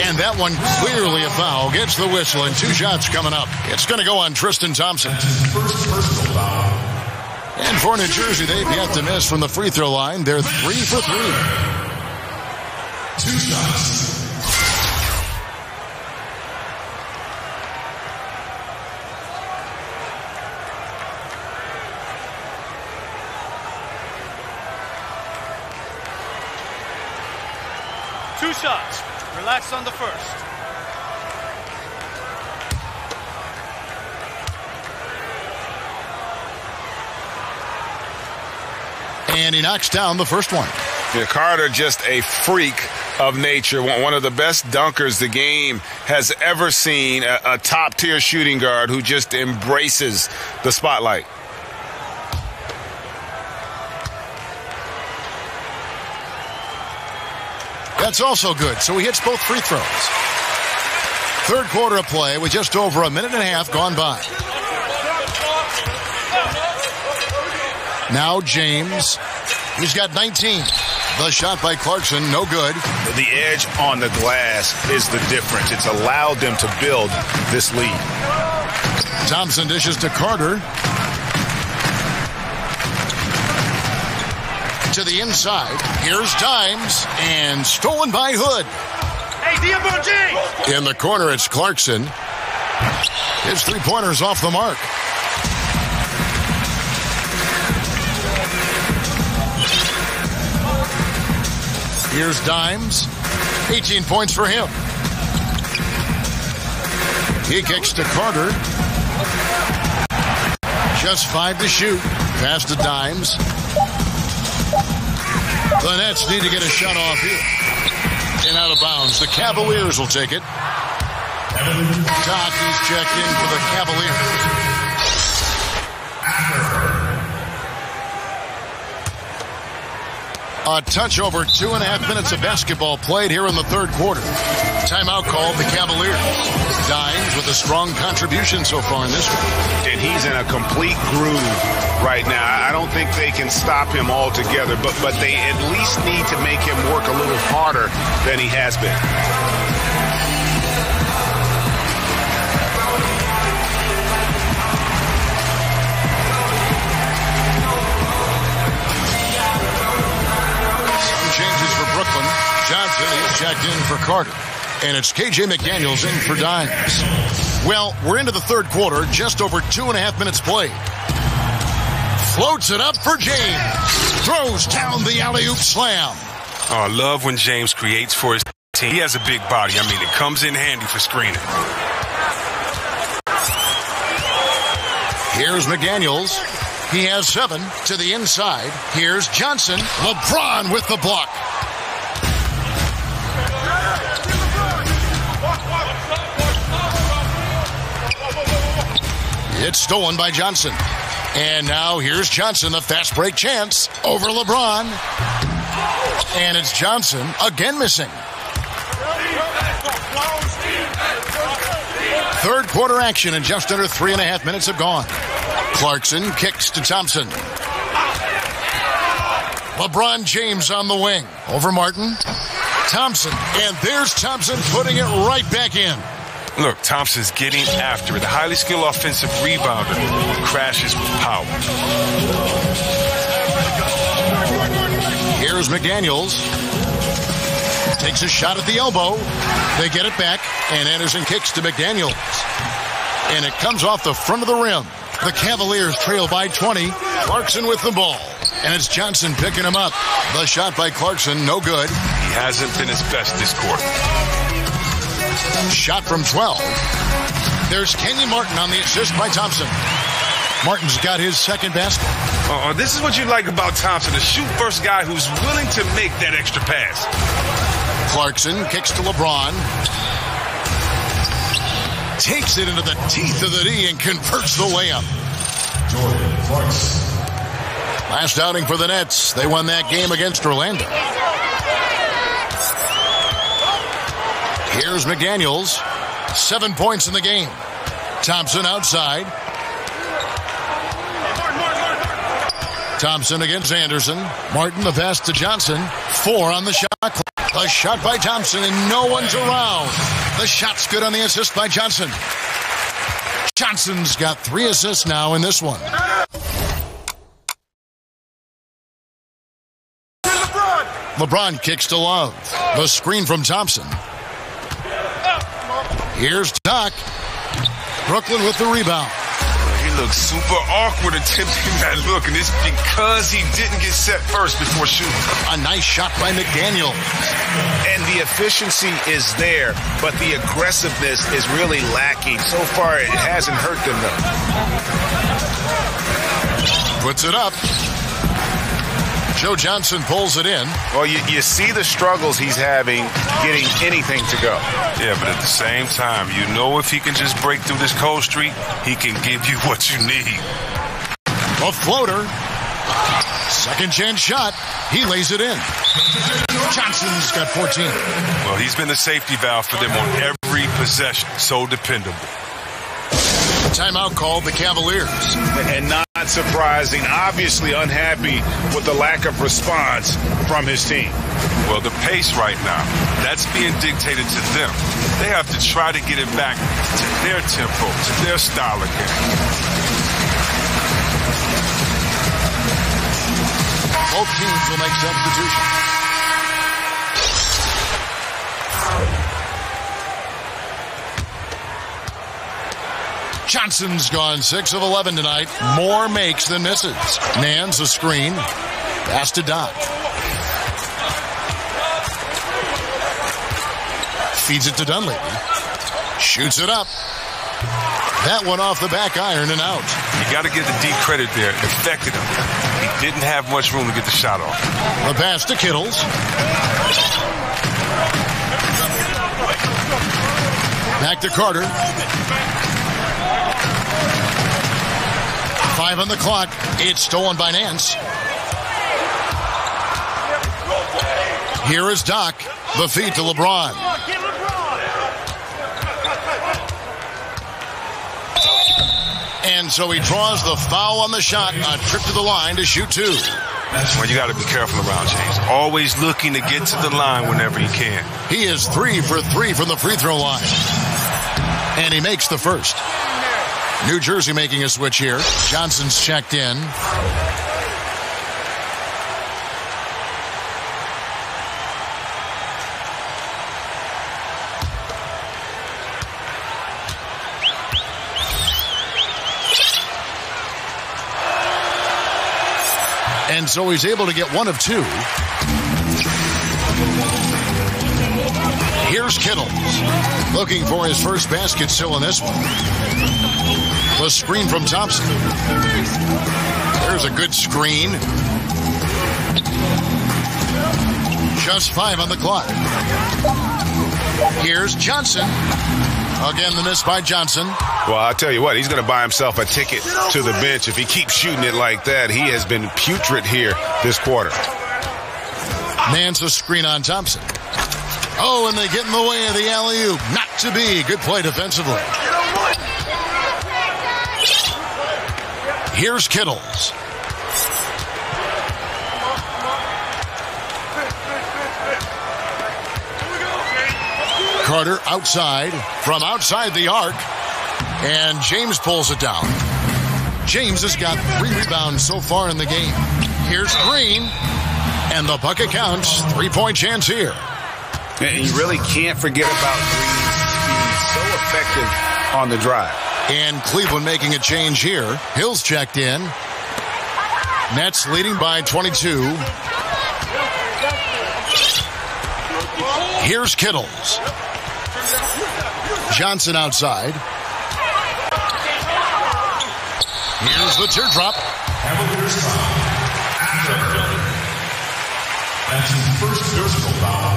And that one clearly a foul. Gets the whistle, and 2 shots coming up. It's going to go on Tristan Thompson. And for New Jersey, they've yet to miss from the free throw line. They're 3 for 3. 2 shots. Two shots. Relax on the first. And he knocks down the first one. Yeah, Carter, just a freak of nature. One of the best dunkers the game has ever seen. A top-tier shooting guard who just embraces the spotlight. That's also good. So he hits both free throws. Third quarter of play with just over a minute and a half gone by. Now James. He's got 19. The shot by Clarkson, no good. The edge on the glass is the difference. It's allowed them to build this lead. Thompson dishes to Carter. To the inside. Here's Dimes. And stolen by Hood. Hey, Diabondi! In the corner, it's Clarkson. His three-pointer's off the mark. Here's Dimes. 18 points for him. He kicks to Carter. Just 5 to shoot. Pass to Dimes. The Nets need to get a shot off here. And out of bounds. The Cavaliers will take it. Dockey's checked in for the Cavaliers. A touch over 2.5 minutes of basketball played here in the third quarter. Timeout called the Cavaliers. Dimes with a strong contribution so far in this one. And he's in a complete groove right now. I don't think they can stop him altogether, but they at least need to make him work a little harder than he has been. Brooklyn. Johnson is checked in for Carter. And it's KJ McDaniels in for Dimes. Well, we're into the third quarter, just over 2.5 minutes played. Floats it up for James. Throws down the alley-oop slam. Oh, I love when James creates for his team. He has a big body. I mean, it comes in handy for screening. Here's McDaniels. He has 7 to the inside. Here's Johnson. LeBron with the block. It's stolen by Johnson. And now here's Johnson, the fast break chance over LeBron. And it's Johnson again missing. Third quarter action and just under 3.5 minutes have gone. Clarkson kicks to Thompson. LeBron James on the wing. Over Martin. Thompson. And there's Thompson putting it right back in. Look, Thompson's getting after it. The highly skilled offensive rebounder crashes with power. Here's McDaniels. Takes a shot at the elbow. They get it back, and Anderson kicks to McDaniels. And it comes off the front of the rim. The Cavaliers trail by 20 Clarkson with the ball. And it's Johnson picking him up. The shot by Clarkson, no good. He hasn't been his best this quarter. Shot from 12. There's Kenyon Martin on the assist by Thompson. Martin's got his second basket. This is what you like about Thompson, a shoot-first guy who's willing to make that extra pass. Clarkson kicks to LeBron. Takes it into the teeth of the D and converts the layup. Jordan Clarkson. Last outing for the Nets. They won that game against Orlando. Here's McDaniels. 7 points in the game. Thompson outside. Thompson against Anderson. Martin the pass to Johnson. 4 on the shot clock. A shot by Thompson and no one's around. The shot's good on the assist by Johnson. Johnson's got 3 assists now in this one. LeBron kicks to Love. The screen from Thompson. Here's Doc. Brooklyn with the rebound. He looks super awkward attempting that look, and it's because he didn't get set first before shooting. A nice shot by McDaniel. And the efficiency is there, but the aggressiveness is really lacking. So far, it hasn't hurt them, though. Puts it up. Joe Johnson pulls it in. Well, you see the struggles he's having getting anything to go. Yeah, but at the same time, you know if he can just break through this cold streak, he can give you what you need. A floater. Second chance shot. He lays it in. Johnson's got 14. Well, he's been the safety valve for them on every possession. So dependable. Timeout called the Cavaliers. And not surprising, obviously unhappy with the lack of response from his team. Well, the pace right now, that's being dictated to them. They have to try to get it back to their tempo, to their style of game. Both teams will make substitutions. Johnson's gone 6 of 11 tonight. More makes than misses. Nance a screen. Pass to Doc. Feeds it to Dunleavy. Shoots it up. That one off the back iron and out. You got to give the D credit there. It affected him. He didn't have much room to get the shot off. The pass to Kittles. Back to Carter. 5 on the clock. It's stolen by Nance. Here is Doc. The feed to LeBron. And so he draws the foul on the shot. A trip to the line to shoot 2. Well, you got to be careful around James. Always looking to get to the line whenever he can. He is 3 for 3 from the free throw line. And he makes the first. New Jersey making a switch here. Johnson's checked in. And so he's able to get 1 of 2. Here's Kittles. Looking for his first basket still in this one. The screen from Thompson. There's a good screen. Just 5 on the clock. Here's Johnson. Again, the miss by Johnson. Well, I'll tell you what, he's going to buy himself a ticket to the bench. If he keeps shooting it like that, he has been putrid here this quarter. Nance a screen on Thompson. Oh, and they get in the way of the alley-oop. Not to be. Good play defensively. Here's Kittles. Carter outside, from outside the arc, and James pulls it down. James has got 3 rebounds so far in the game. Here's Green, and the bucket counts. 3-point chance here. And you really can't forget about Green's speed. So effective on the drive. And Cleveland making a change here. Hill's checked in. Nets leading by 22. Here's Kittles. Johnson outside. Here's the teardrop. Cavaliers foul. That's his first personal foul.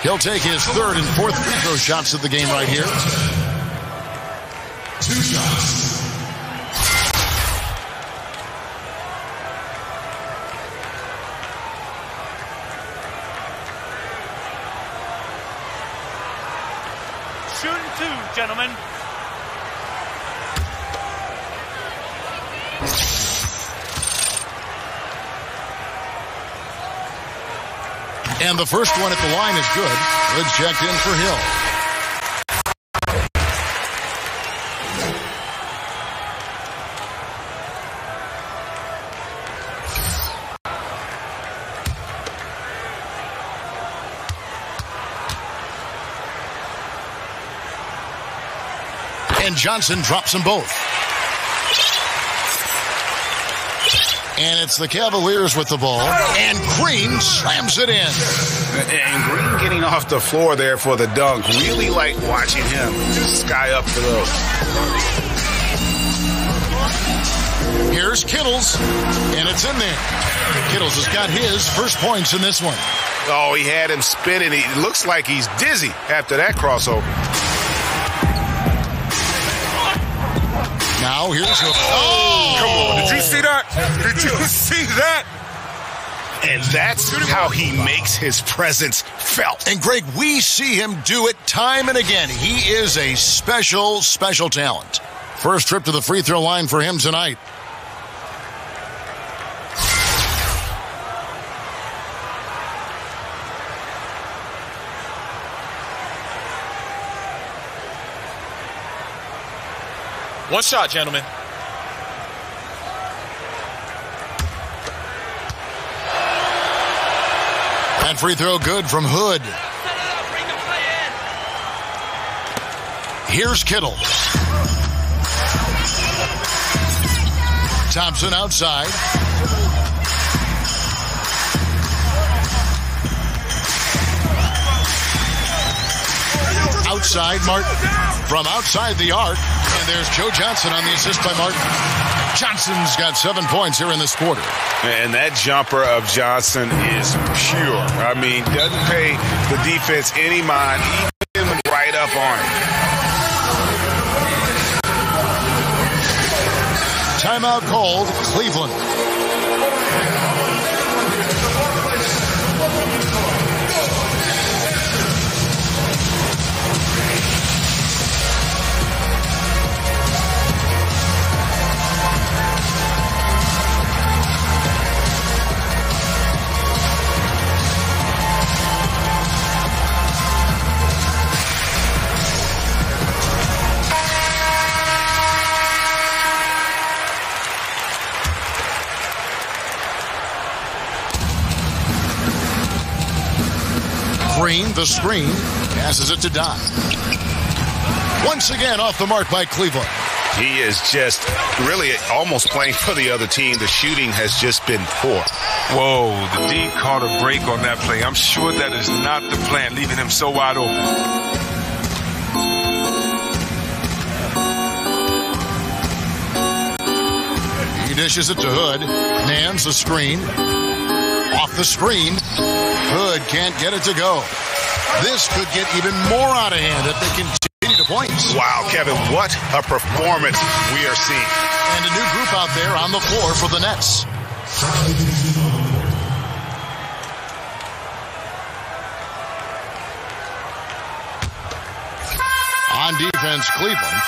He'll take his third and fourth free throw shots of the game right here. 2 shots. Shooting 2, gentlemen. And the first one at the line is good. Good checked in for Hill. And Johnson drops them both. And it's the Cavaliers with the ball. And Green slams it in. And Green getting off the floor there for the dunk. Really like watching him sky up for those. Here's Kittles. And it's in there. Kittles has got his first points in this one. Oh, he had him spinning. He looks like he's dizzy after that crossover. Now here's a... Come on, did you see that? Did you see that? And that's how he makes his presence felt. And Greg, we see him do it time and again. He is a special, special talent. First trip to the free throw line for him tonight. One shot, gentlemen. And free throw good from Hood. Here's Kittle. Thompson outside. Outside Martin. From outside the arc. And there's Joe Johnson on the assist by Martin. Johnson's got 7 points here in this quarter. And that jumper of Johnson is pure. I mean, doesn't pay the defense any mind, even right up on it. Timeout called, Cleveland. Green, the screen, passes it to Don. Once again off the mark by Cleveland. He is just really almost playing for the other team. The shooting has just been poor. Whoa, the D caught a break on that play. I'm sure that is not the plan, leaving him so wide open. He dishes it to Hood. Nans the screen. Off the screen. Hood can't get it to go. This could get even more out of hand if they continue to points. Wow, Kevin, what a performance we are seeing. And a new group out there on the floor for the Nets. On defense, Cleveland.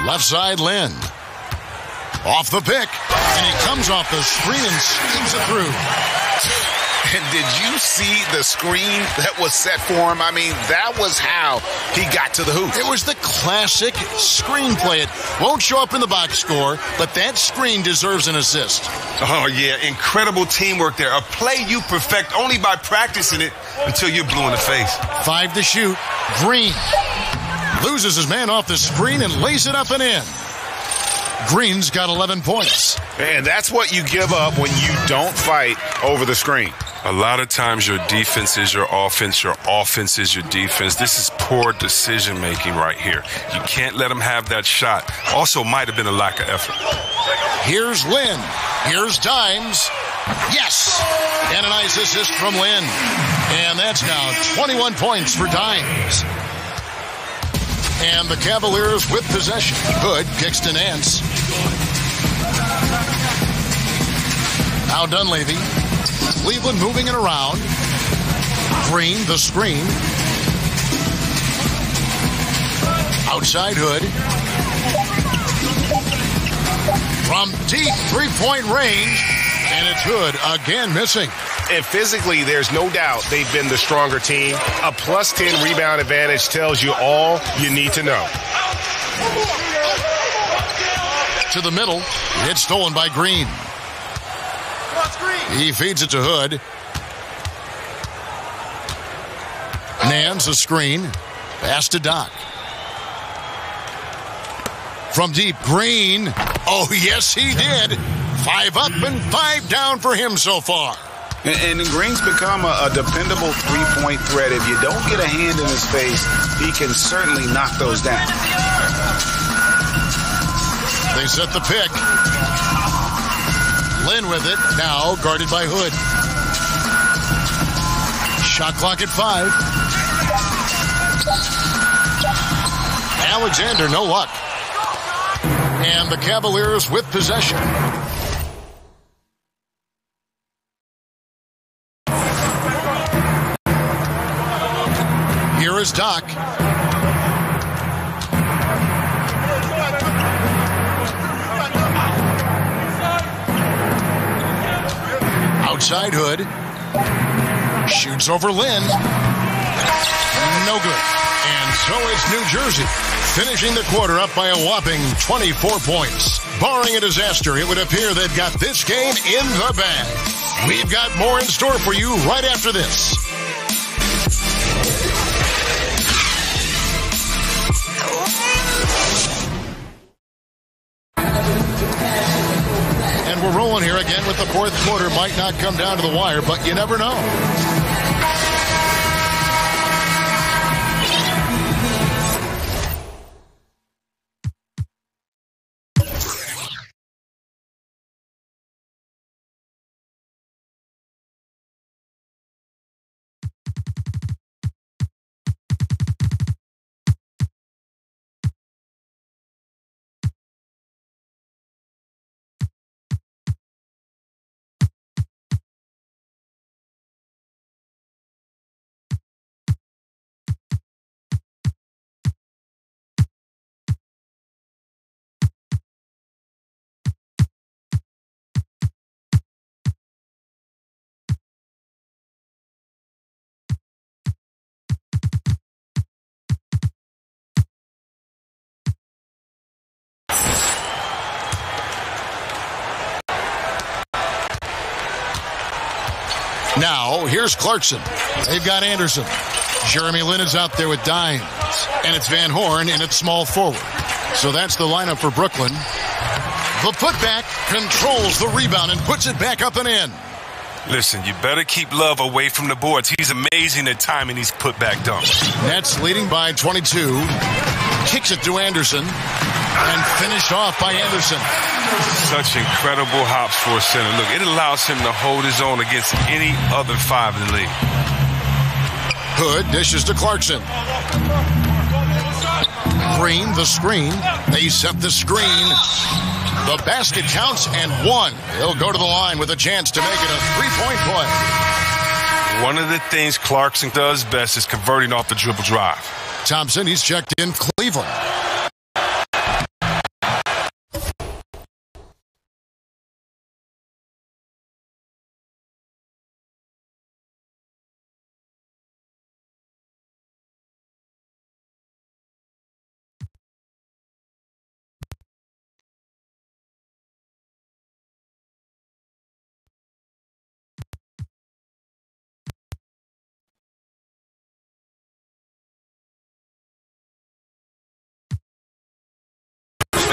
Left side, Lynn. Off the pick. And he comes off the screen and schemes it through. And did you see the screen that was set for him? I mean, that was how he got to the hoop. It was the classic screen play. It won't show up in the box score, but that screen deserves an assist. Oh, yeah, incredible teamwork there. A play you perfect only by practicing it until you're blue in the face. 5 to shoot. Green. Loses his man off the screen and lays it up and in. Green's got 11 points. And that's what you give up when you don't fight over the screen. A lot of times your defense is your offense is your defense. This is poor decision-making right here. You can't let him have that shot. Also might have been a lack of effort. Here's Lynn. Here's Dimes. Yes! And a nice assist from Lynn. And that's now 21 points for Dimes. And the Cavaliers with possession. Hood kicks to Nance. Now Dunleavy. Cleveland moving it around. Green, the screen. Outside Hood. From deep three-point range. And it's Hood again missing. And physically, there's no doubt they've been the stronger team. A plus 10 rebound advantage tells you all you need to know. To the middle. It's stolen by Green. He feeds it to Hood. Nance a screen. Pass to Doc. From deep, Green. Oh, yes, he did. 5 up and 5 down for him so far. And Green's become a dependable three-point threat. If you don't get a hand in his face, he can certainly knock those down. They set the pick. Lynn with it, now guarded by Hood. Shot clock at 5. Alexander, no luck. And the Cavaliers with possession. Here is Doc. Outside Hood. Shoots over Lynn. No good. And so it's New Jersey, finishing the quarter up by a whopping 24 points. Barring a disaster, it would appear they've got this game in the bag. We've got more in store for you right after this. And we're rolling here again with the fourth quarter. Might not come down to the wire, but you never know. Now, here's Clarkson. They've got Anderson. Jeremy Lin is out there with Dimes. And it's Van Horn in at small forward. So that's the lineup for Brooklyn. The putback controls the rebound and puts it back up and in. Listen, you better keep Love away from the boards. He's amazing at timing these putback dunks. Nets leading by 22. Kicks it to Anderson. And finished off by Anderson. Such incredible hops for a center. Look, it allows him to hold his own against any other five in the league. Hood dishes to Clarkson. Green, the screen. They set the screen. The basket counts and one. He'll go to the line with a chance to make it a three-point play. One of the things Clarkson does best is converting off the dribble drive. Thompson, he's checked in Cleveland.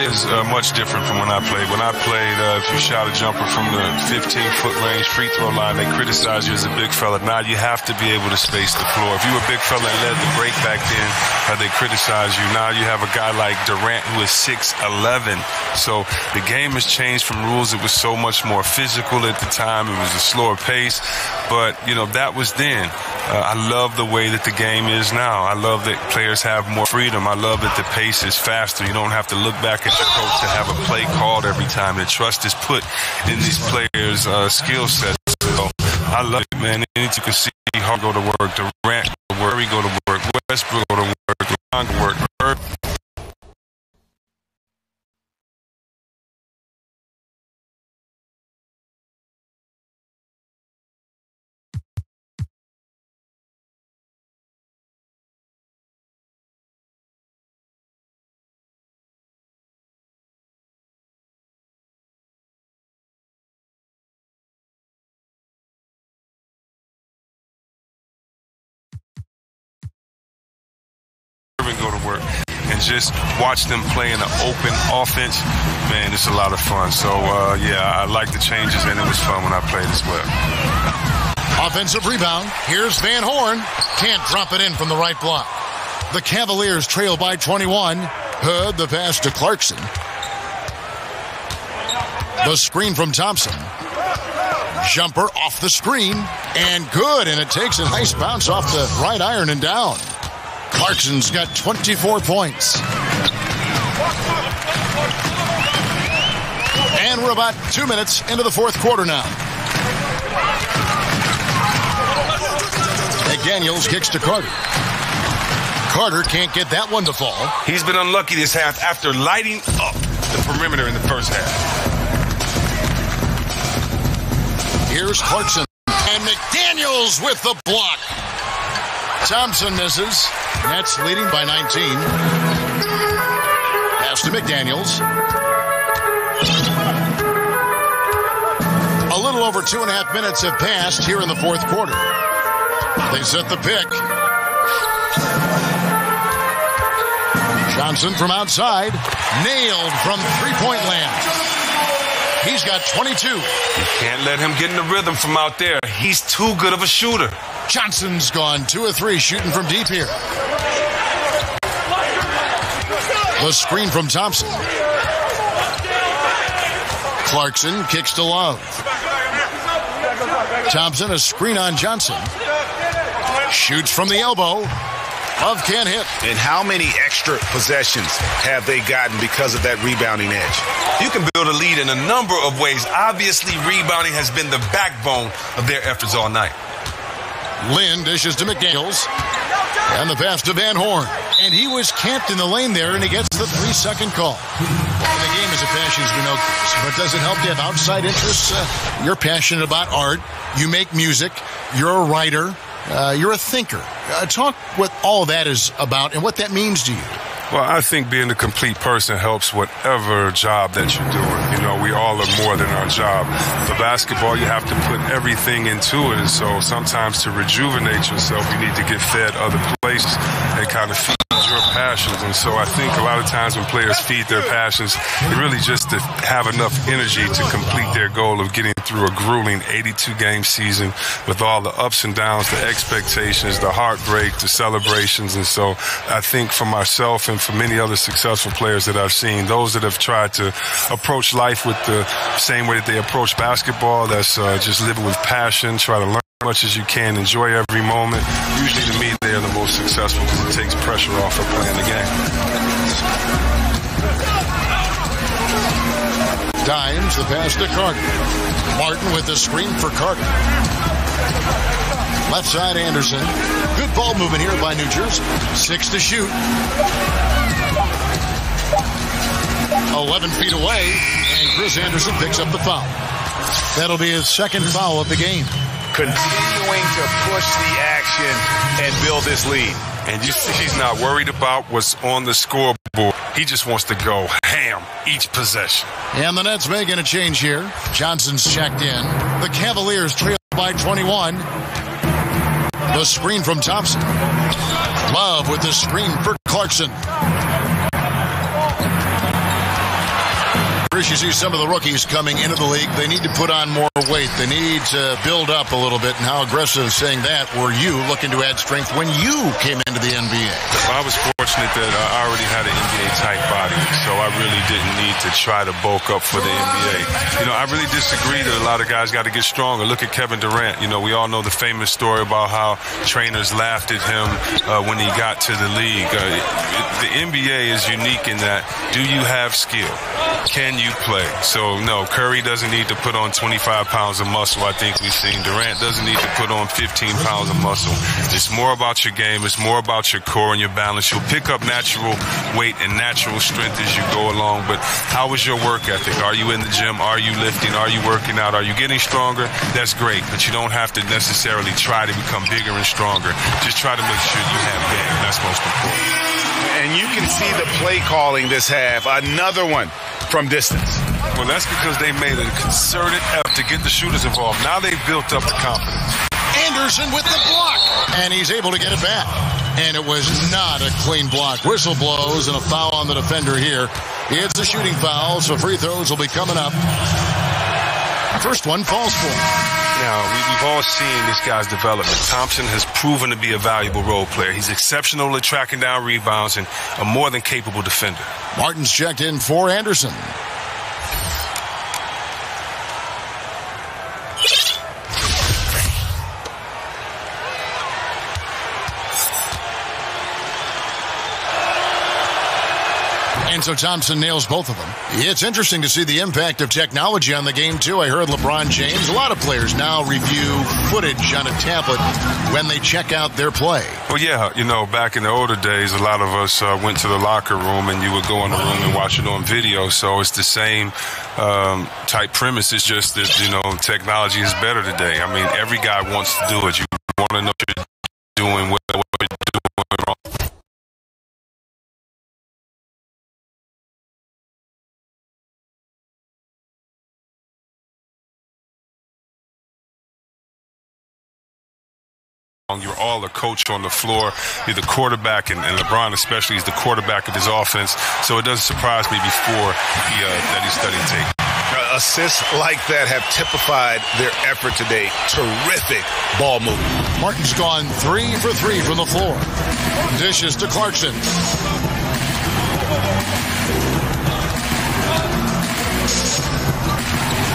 is much different from when I played. When I played, if you shot a jumper from the 15-foot range free throw line, they criticize you as a big fella. Now you have to be able to space the floor. If you were a big fella and led the break back then, they criticize you. Now you have a guy like Durant who is 6'11". So the game has changed from rules. It was so much more physical at the time. It was a slower pace. But, you know, that was then. I love the way that the game is now. I love that players have more freedom. I love that the pace is faster. You don't have to look back at your coach to have a play called every time. The trust is put in these players' skill sets. So I love it, man. And you can see Hart go to work, Durant go to work, Curry go to work, Westbrook go to work, LeBron go to work. Go to work and just watch them play in an open offense. Man, it's a lot of fun. So, yeah, I like the changes, and it was fun when I played as well. Offensive rebound. Here's Van Horn. Can't drop it in from the right block. The Cavaliers trail by 21. Hood, the pass to Clarkson. The screen from Thompson. Jumper off the screen. And good, and it takes a nice bounce off the right iron and down. Clarkson's got 24 points. And we're about 2 minutes into the fourth quarter now. McDaniels kicks to Carter. Carter can't get that one to fall. He's been unlucky this half after lighting up the perimeter in the first half. Here's Clarkson. And McDaniels with the block. Thompson misses. Nets leading by 19. Pass to McDaniels. A little over 2.5 minutes have passed here in the fourth quarter. They set the pick. Johnson from outside. Nailed from three-point land. He's got 22. You can't let him get in the rhythm from out there. He's too good of a shooter. Johnson's gone 2 of 3 shooting from deep here. The screen from Thompson. Clarkson kicks to Love. Thompson, a screen on Johnson. Shoots from the elbow. Love can't hit. And how many extra possessions have they gotten because of that rebounding edge? You can build a lead in a number of ways. Obviously, rebounding has been the backbone of their efforts all night. Lynn dishes to McDaniels. And the pass to Van Horn. And he was camped in the lane there, and he gets the 3-second call. And the game is a passion, as we know, but does it help to have outside interests? You're passionate about art. You make music. You're a writer. You're a thinker. Talk what all of that is about and what that means to you. Well, I think being a complete person helps whatever job that you're doing. You know, we all are more than our job. For basketball, you have to put everything into it. And so sometimes to rejuvenate yourself, you need to get fed other places and kind of feed your passions. And so I think a lot of times when players feed their passions, it really just to have enough energy to complete their goal of getting through a grueling 82-game season with all the ups and downs, the expectations, the heartbreak, the celebrations. And so I think for myself and for many other successful players that I've seen, those that have tried to approach life with the same way that they approach basketball, that's just living with passion, try to learn as much as you can, enjoy every moment. Usually to me, they're the most successful because it takes pressure off of playing the game. Dimes the pass to Carter. Martin with the screen for Carter. Left side Anderson. Good ball movement here by New Jersey. 6 to shoot. 11 feet away, and Chris Anderson picks up the foul. That'll be his second foul of the game. Continuing to push the action and build this lead. And you see he's not worried about what's on the scoreboard. He just wants to go ham each possession. And the Nets making a change here. Johnson's checked in. The Cavaliers trail by 21. The screen from Thompson. Love with the screen for Clarkson. Chris, you see some of the rookies coming into the league. They need to put on more weight. They need to build up a little bit. And how aggressive, saying that, were you looking to add strength when you came into the NBA? I was fortunate that I already had an NBA-type body, so I really didn't need to try to bulk up for the NBA. You know, I really disagree that a lot of guys got to get stronger. Look at Kevin Durant. You know, we all know the famous story about how trainers laughed at him when he got to the league. The NBA is unique in that, do you have skill? Can you play? So, no, Curry doesn't need to put on 25 pounds of muscle. I think we've seen Durant doesn't need to put on 15 pounds of muscle. It's more about your game. It's more about your core and your balance. You'll pick up natural weight and natural strength as you go along. But how is your work ethic? Are you in the gym? Are you lifting? Are you working out? Are you getting stronger? That's great. But you don't have to necessarily try to become bigger and stronger. Just try to make sure you have game. That's most important. And you can see the play calling this half. Another one from distance. Well, that's because they made a concerted effort to get the shooters involved. Now they've built up the confidence. Anderson with the block. And he's able to get it back. And it was not a clean block. Whistle blows and a foul on the defender here. It's a shooting foul, so free throws will be coming up. First one falls for him. Now, we've all seen this guy's development. Thompson has proven to be a valuable role player. He's exceptional at tracking down rebounds and a more than capable defender. Martin's checked in for Anderson. And so Thompson nails both of them. It's interesting to see the impact of technology on the game, too. I heard LeBron James. A lot of players now review footage on a tablet when they check out their play. Well, yeah, you know, back in the older days, a lot of us went to the locker room and you would go in the room and watch it on video. So it's the same type premise. It's just that, you know, technology is better today. I mean, every guy wants to do it. You want to know what you're doing, what you're doing wrong. You're all a coach on the floor. You're the quarterback, and LeBron especially is the quarterback of his offense. So it doesn't surprise me before that he studied tape. Assists like that have typified their effort today. Terrific ball movement. Martin's gone 3 for 3 from the floor. Dishes to Clarkson.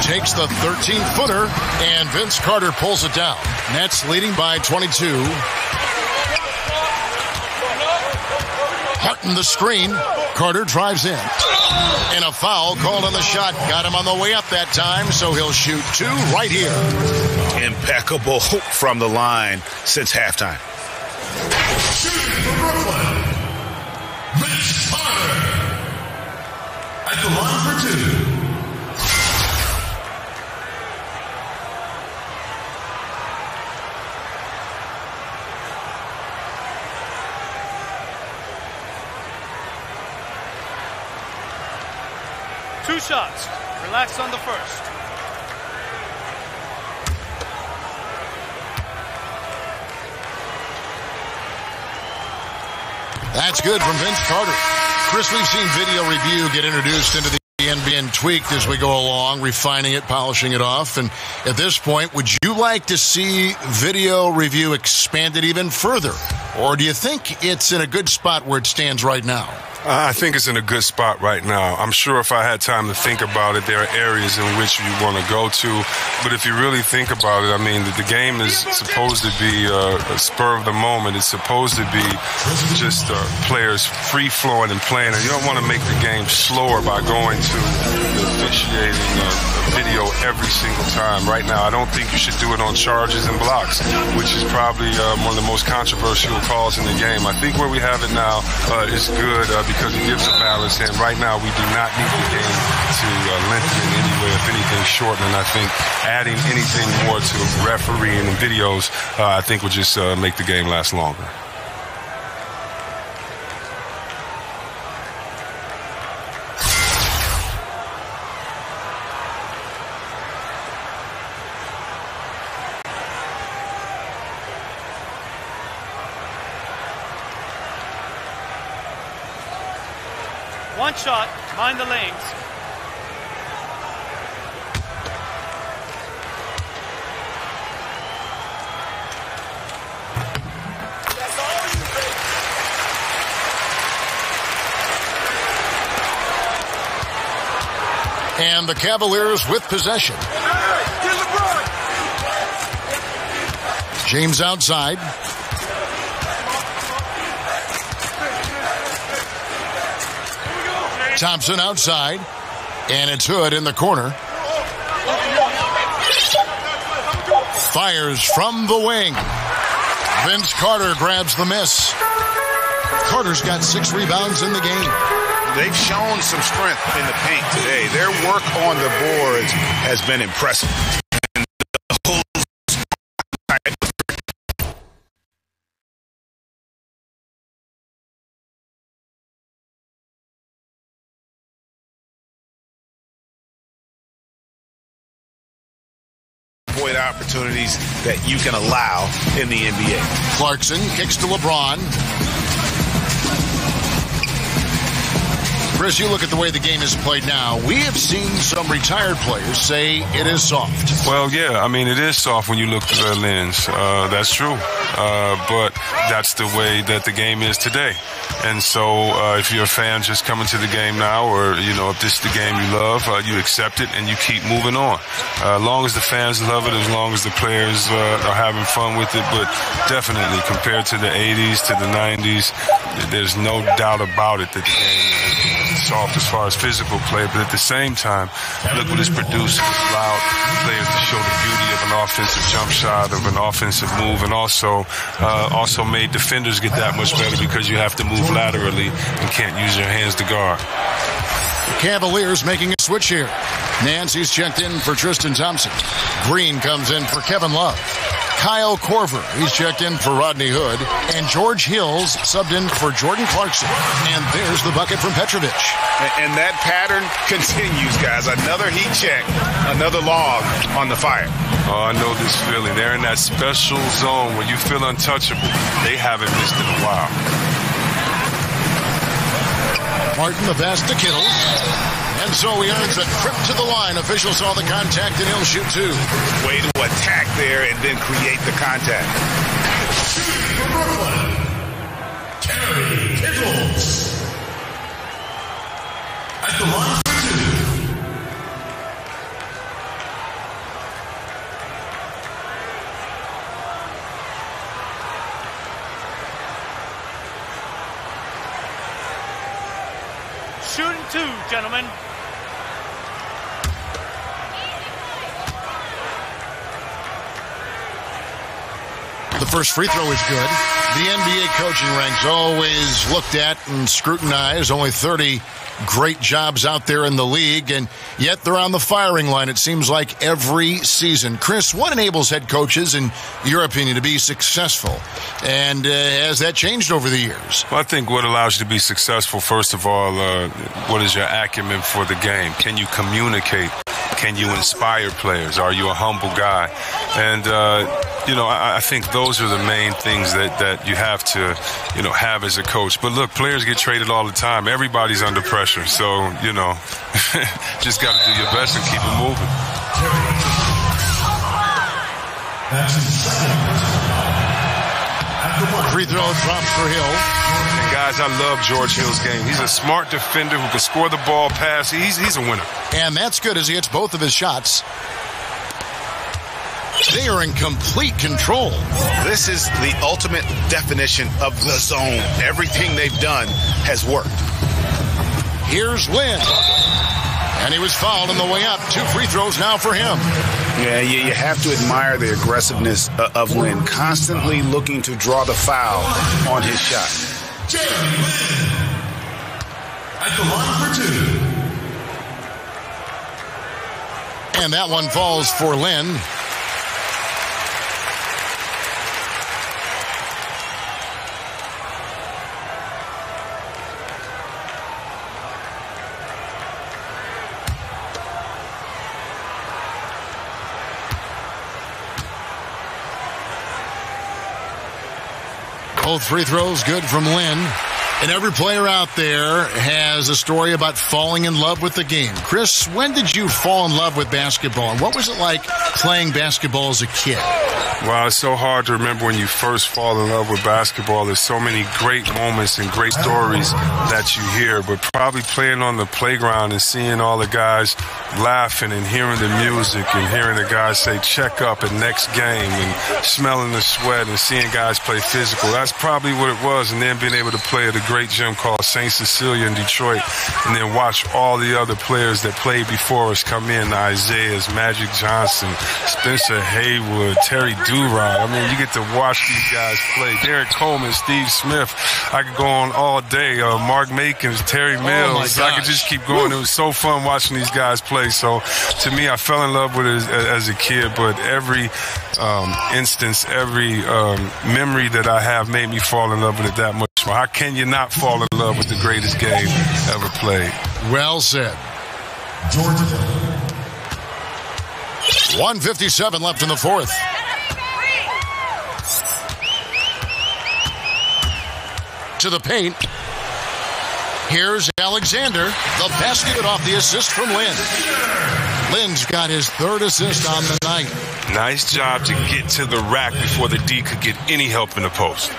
Takes the 13-footer, and Vince Carter pulls it down. Nets leading by 22. Harton the screen. Carter drives in. And a foul called on the shot. Got him on the way up that time, so he'll shoot 2 right here. Impeccable from the line since halftime. Shooting for Brooklyn, Vince Carter. At the line for 2. Two shots. Relax on the first. That's good from Vince Carter. Chris, we've seen video review get introduced into the NBA and tweaked as we go along, refining it, polishing it off. And at this point, would you like to see video review expanded even further? Or do you think it's in a good spot where it stands right now? I think it's in a good spot right now. I'm sure if I had time to think about it, there are areas in which you want to go to. But if you really think about it, I mean, the game is supposed to be a spur of the moment. It's supposed to be just players free-flowing and playing. And you don't want to make the game slower by going to the officiating video every single time. Right now, I don't think you should do it on charges and blocks, which is probably one of the most controversial calls in the game. I think where we have it now is good because it gives a balance. And right now, we do not need the game to lengthen in any way, if anything, shorten. And I think adding anything more to refereeing and videos, I think would just make the game last longer. One shot, mind the lanes. And the Cavaliers with possession. James outside. Thompson outside. And it's Hood in the corner. Fires from the wing. Vince Carter grabs the miss. Carter's got 6 rebounds in the game. They've shown some strength in the paint today. Their work on the boards has been impressive. Avoid opportunities that you can allow in the NBA. Clarkson kicks to LeBron. Chris, you look at the way the game is played now. We have seen some retired players say it is soft. Well, yeah, I mean, it is soft when you look through that lens. That's true. But that's the way that the game is today. And so if you're a fan just coming to the game now, or, you know, if this is the game you love, you accept it and you keep moving on. As long as the fans love it, as long as the players are having fun with it. But definitely, compared to the 80s, to the 90s, there's no doubt about it that the game is soft as far as physical play, but at the same time, look what it's produced. It's allowed players to show the beauty of an offensive jump shot, of an offensive move, and also made defenders get that much better because you have to move laterally and can't use your hands to guard. The Cavaliers making a switch here. Nancy's checked in for Tristan Thompson. Green comes in for Kevin Love. Kyle Korver, he's checked in for Rodney Hood. And George Hills subbed in for Jordan Clarkson. And there's the bucket from Petrovic. And that pattern continues, guys. Another heat check, another log on the fire. Oh, I know this feeling. They're in that special zone where you feel untouchable. They haven't missed in a while. Martin, the pass to Kittle. And so he earns a trip to the line. Officials saw the contact and he'll shoot 2. Way to attack there and then create the contact. Shooting for Brooklyn, Terry Kittles. At the line for 2. Shooting 2, gentlemen. The first free throw is good. The NBA coaching ranks always looked at and scrutinized. Only 30 great jobs out there in the league, and yet they're on the firing line, it seems like, every season. Chris, what enables head coaches, in your opinion, to be successful? And has that changed over the years? Well, I think what allows you to be successful, first of all, what is your acumen for the game? Can you communicate? Can you inspire players? Are you a humble guy? And, I think those are the main things that you have to, have as a coach. But look, players get traded all the time. Everybody's under pressure. So, just got to do your best and keep it moving. Free throw drops for Hill. And guys, I love George Hill's game. He's a smart defender who can score the ball, pass. He's a winner. And that's good as he hits both of his shots. They are in complete control. This is the ultimate definition of the zone. Everything they've done has worked. Here's Lynn. And he was fouled on the way up. 2 free throws now for him. Yeah, you have to admire the aggressiveness of Lynn, constantly looking to draw the foul on his shot. Jeremy Lin at the line for 2. And that one falls for Lynn. Both free throws good from Lynn. And every player out there has a story about falling in love with the game. Chris, when did you fall in love with basketball? And what was it like playing basketball as a kid? Wow, it's so hard to remember when you first fall in love with basketball. There's so many great moments and great stories that you hear. But probably playing on the playground and seeing all the guys laughing and hearing the music and hearing the guys say check up at next game and smelling the sweat and seeing guys play physical. That's probably what it was. And then being able to play at a great gym called St. Cecilia in Detroit and then watch all the other players that played before us come in, the Isaiahs, Magic Johnson, Spencer Haywood, Terry Durant. I mean, you get to watch these guys play. Derek Coleman, Steve Smith. I could go on all day. Mark Makins, Terry Mills. I could just keep going. It was so fun watching these guys play. So to me, I fell in love with it as a kid, but every instance, every memory that I have made me fall in love with it that much. How can you not fall in love with the greatest game ever played? Well said. Georgia. 1:57 left in the fourth. To the paint. Here's Alexander. The basket off the assist from Lynn. Lynn's got his third assist on the night. Nice job to get to the rack before the D could get any help in the post.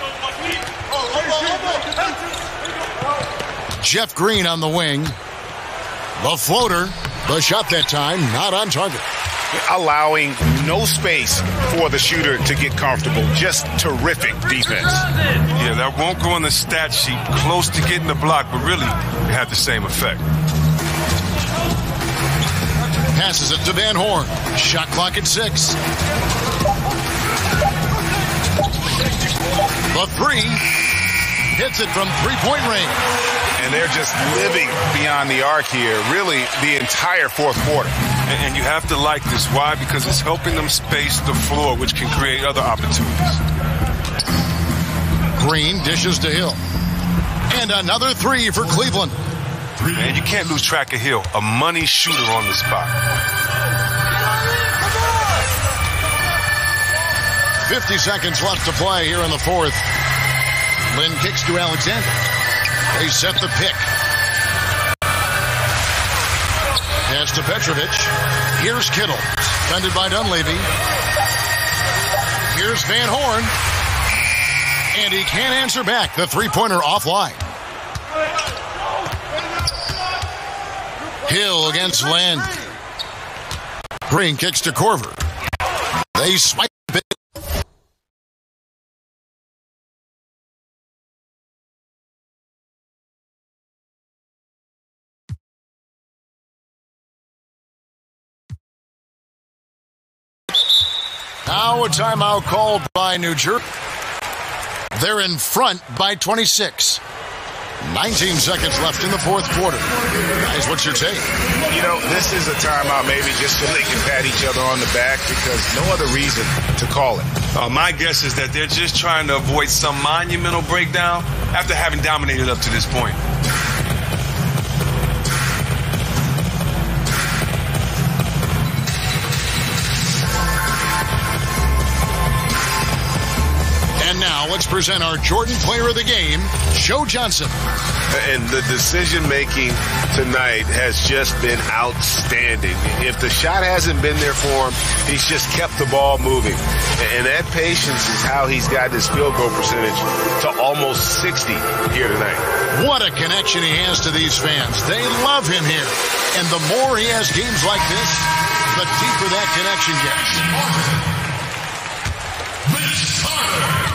Jeff Green on the wing. The floater. The shot that time, not on target. Allowing no space for the shooter to get comfortable. Just terrific defense. Yeah, that won't go on the stat sheet. Close to getting the block, but really it had the same effect. Passes it to Van Horn. Shot clock at 6. The three. Hits it from three-point range. And they're just living beyond the arc here, really the entire fourth quarter. And you have to like this. Why? Because it's helping them space the floor, which can create other opportunities. Green dishes to Hill. And another three for Cleveland. And you can't lose track of Hill, a money shooter on the spot. 50 seconds left to play here in the fourth. Lynn kicks to Alexander. They set the pick. Pass to Petrovic. Here's Kittle. Defended by Dunleavy. Here's Van Horn. And he can't answer back. The three-pointer offline. Hill against Land. Green kicks to Corver. They swipe it. Now a timeout called by New Jersey. They're in front by 26. 19 seconds left in the fourth quarter. Guys, what's your take? You know, this is a timeout maybe just so they can pat each other on the back because no other reason to call it. My guess is that they're just trying to avoid some monumental breakdown after having dominated up to this point. And now let's present our Jordan Player of the Game, Joe Johnson. And the decision-making tonight has just been outstanding. If the shot hasn't been there for him, he's just kept the ball moving. And that patience is how he's got his field goal percentage to almost 60 here tonight. What a connection he has to these fans. They love him here. And the more he has games like this, the deeper that connection gets.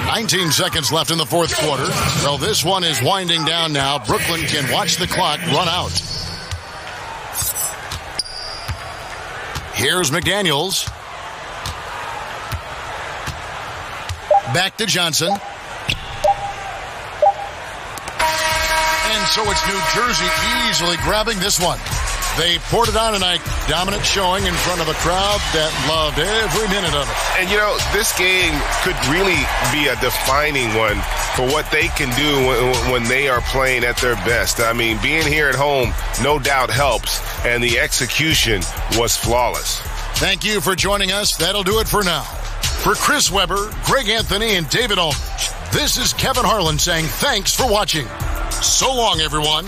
19 seconds left in the fourth quarter. So this one is winding down now. Brooklyn can watch the clock run out. Here's McDaniels. Back to Johnson. And so it's New Jersey easily grabbing this one. They poured it on tonight. Dominant showing in front of a crowd that loved every minute of it. And, you know, this game could really be a defining one for what they can do when they are playing at their best. I mean, being here at home no doubt helps, and the execution was flawless. Thank you for joining us. That'll do it for now. For Chris Webber, Greg Anthony, and David Aldridge, this is Kevin Harlan saying thanks for watching. So long, everyone.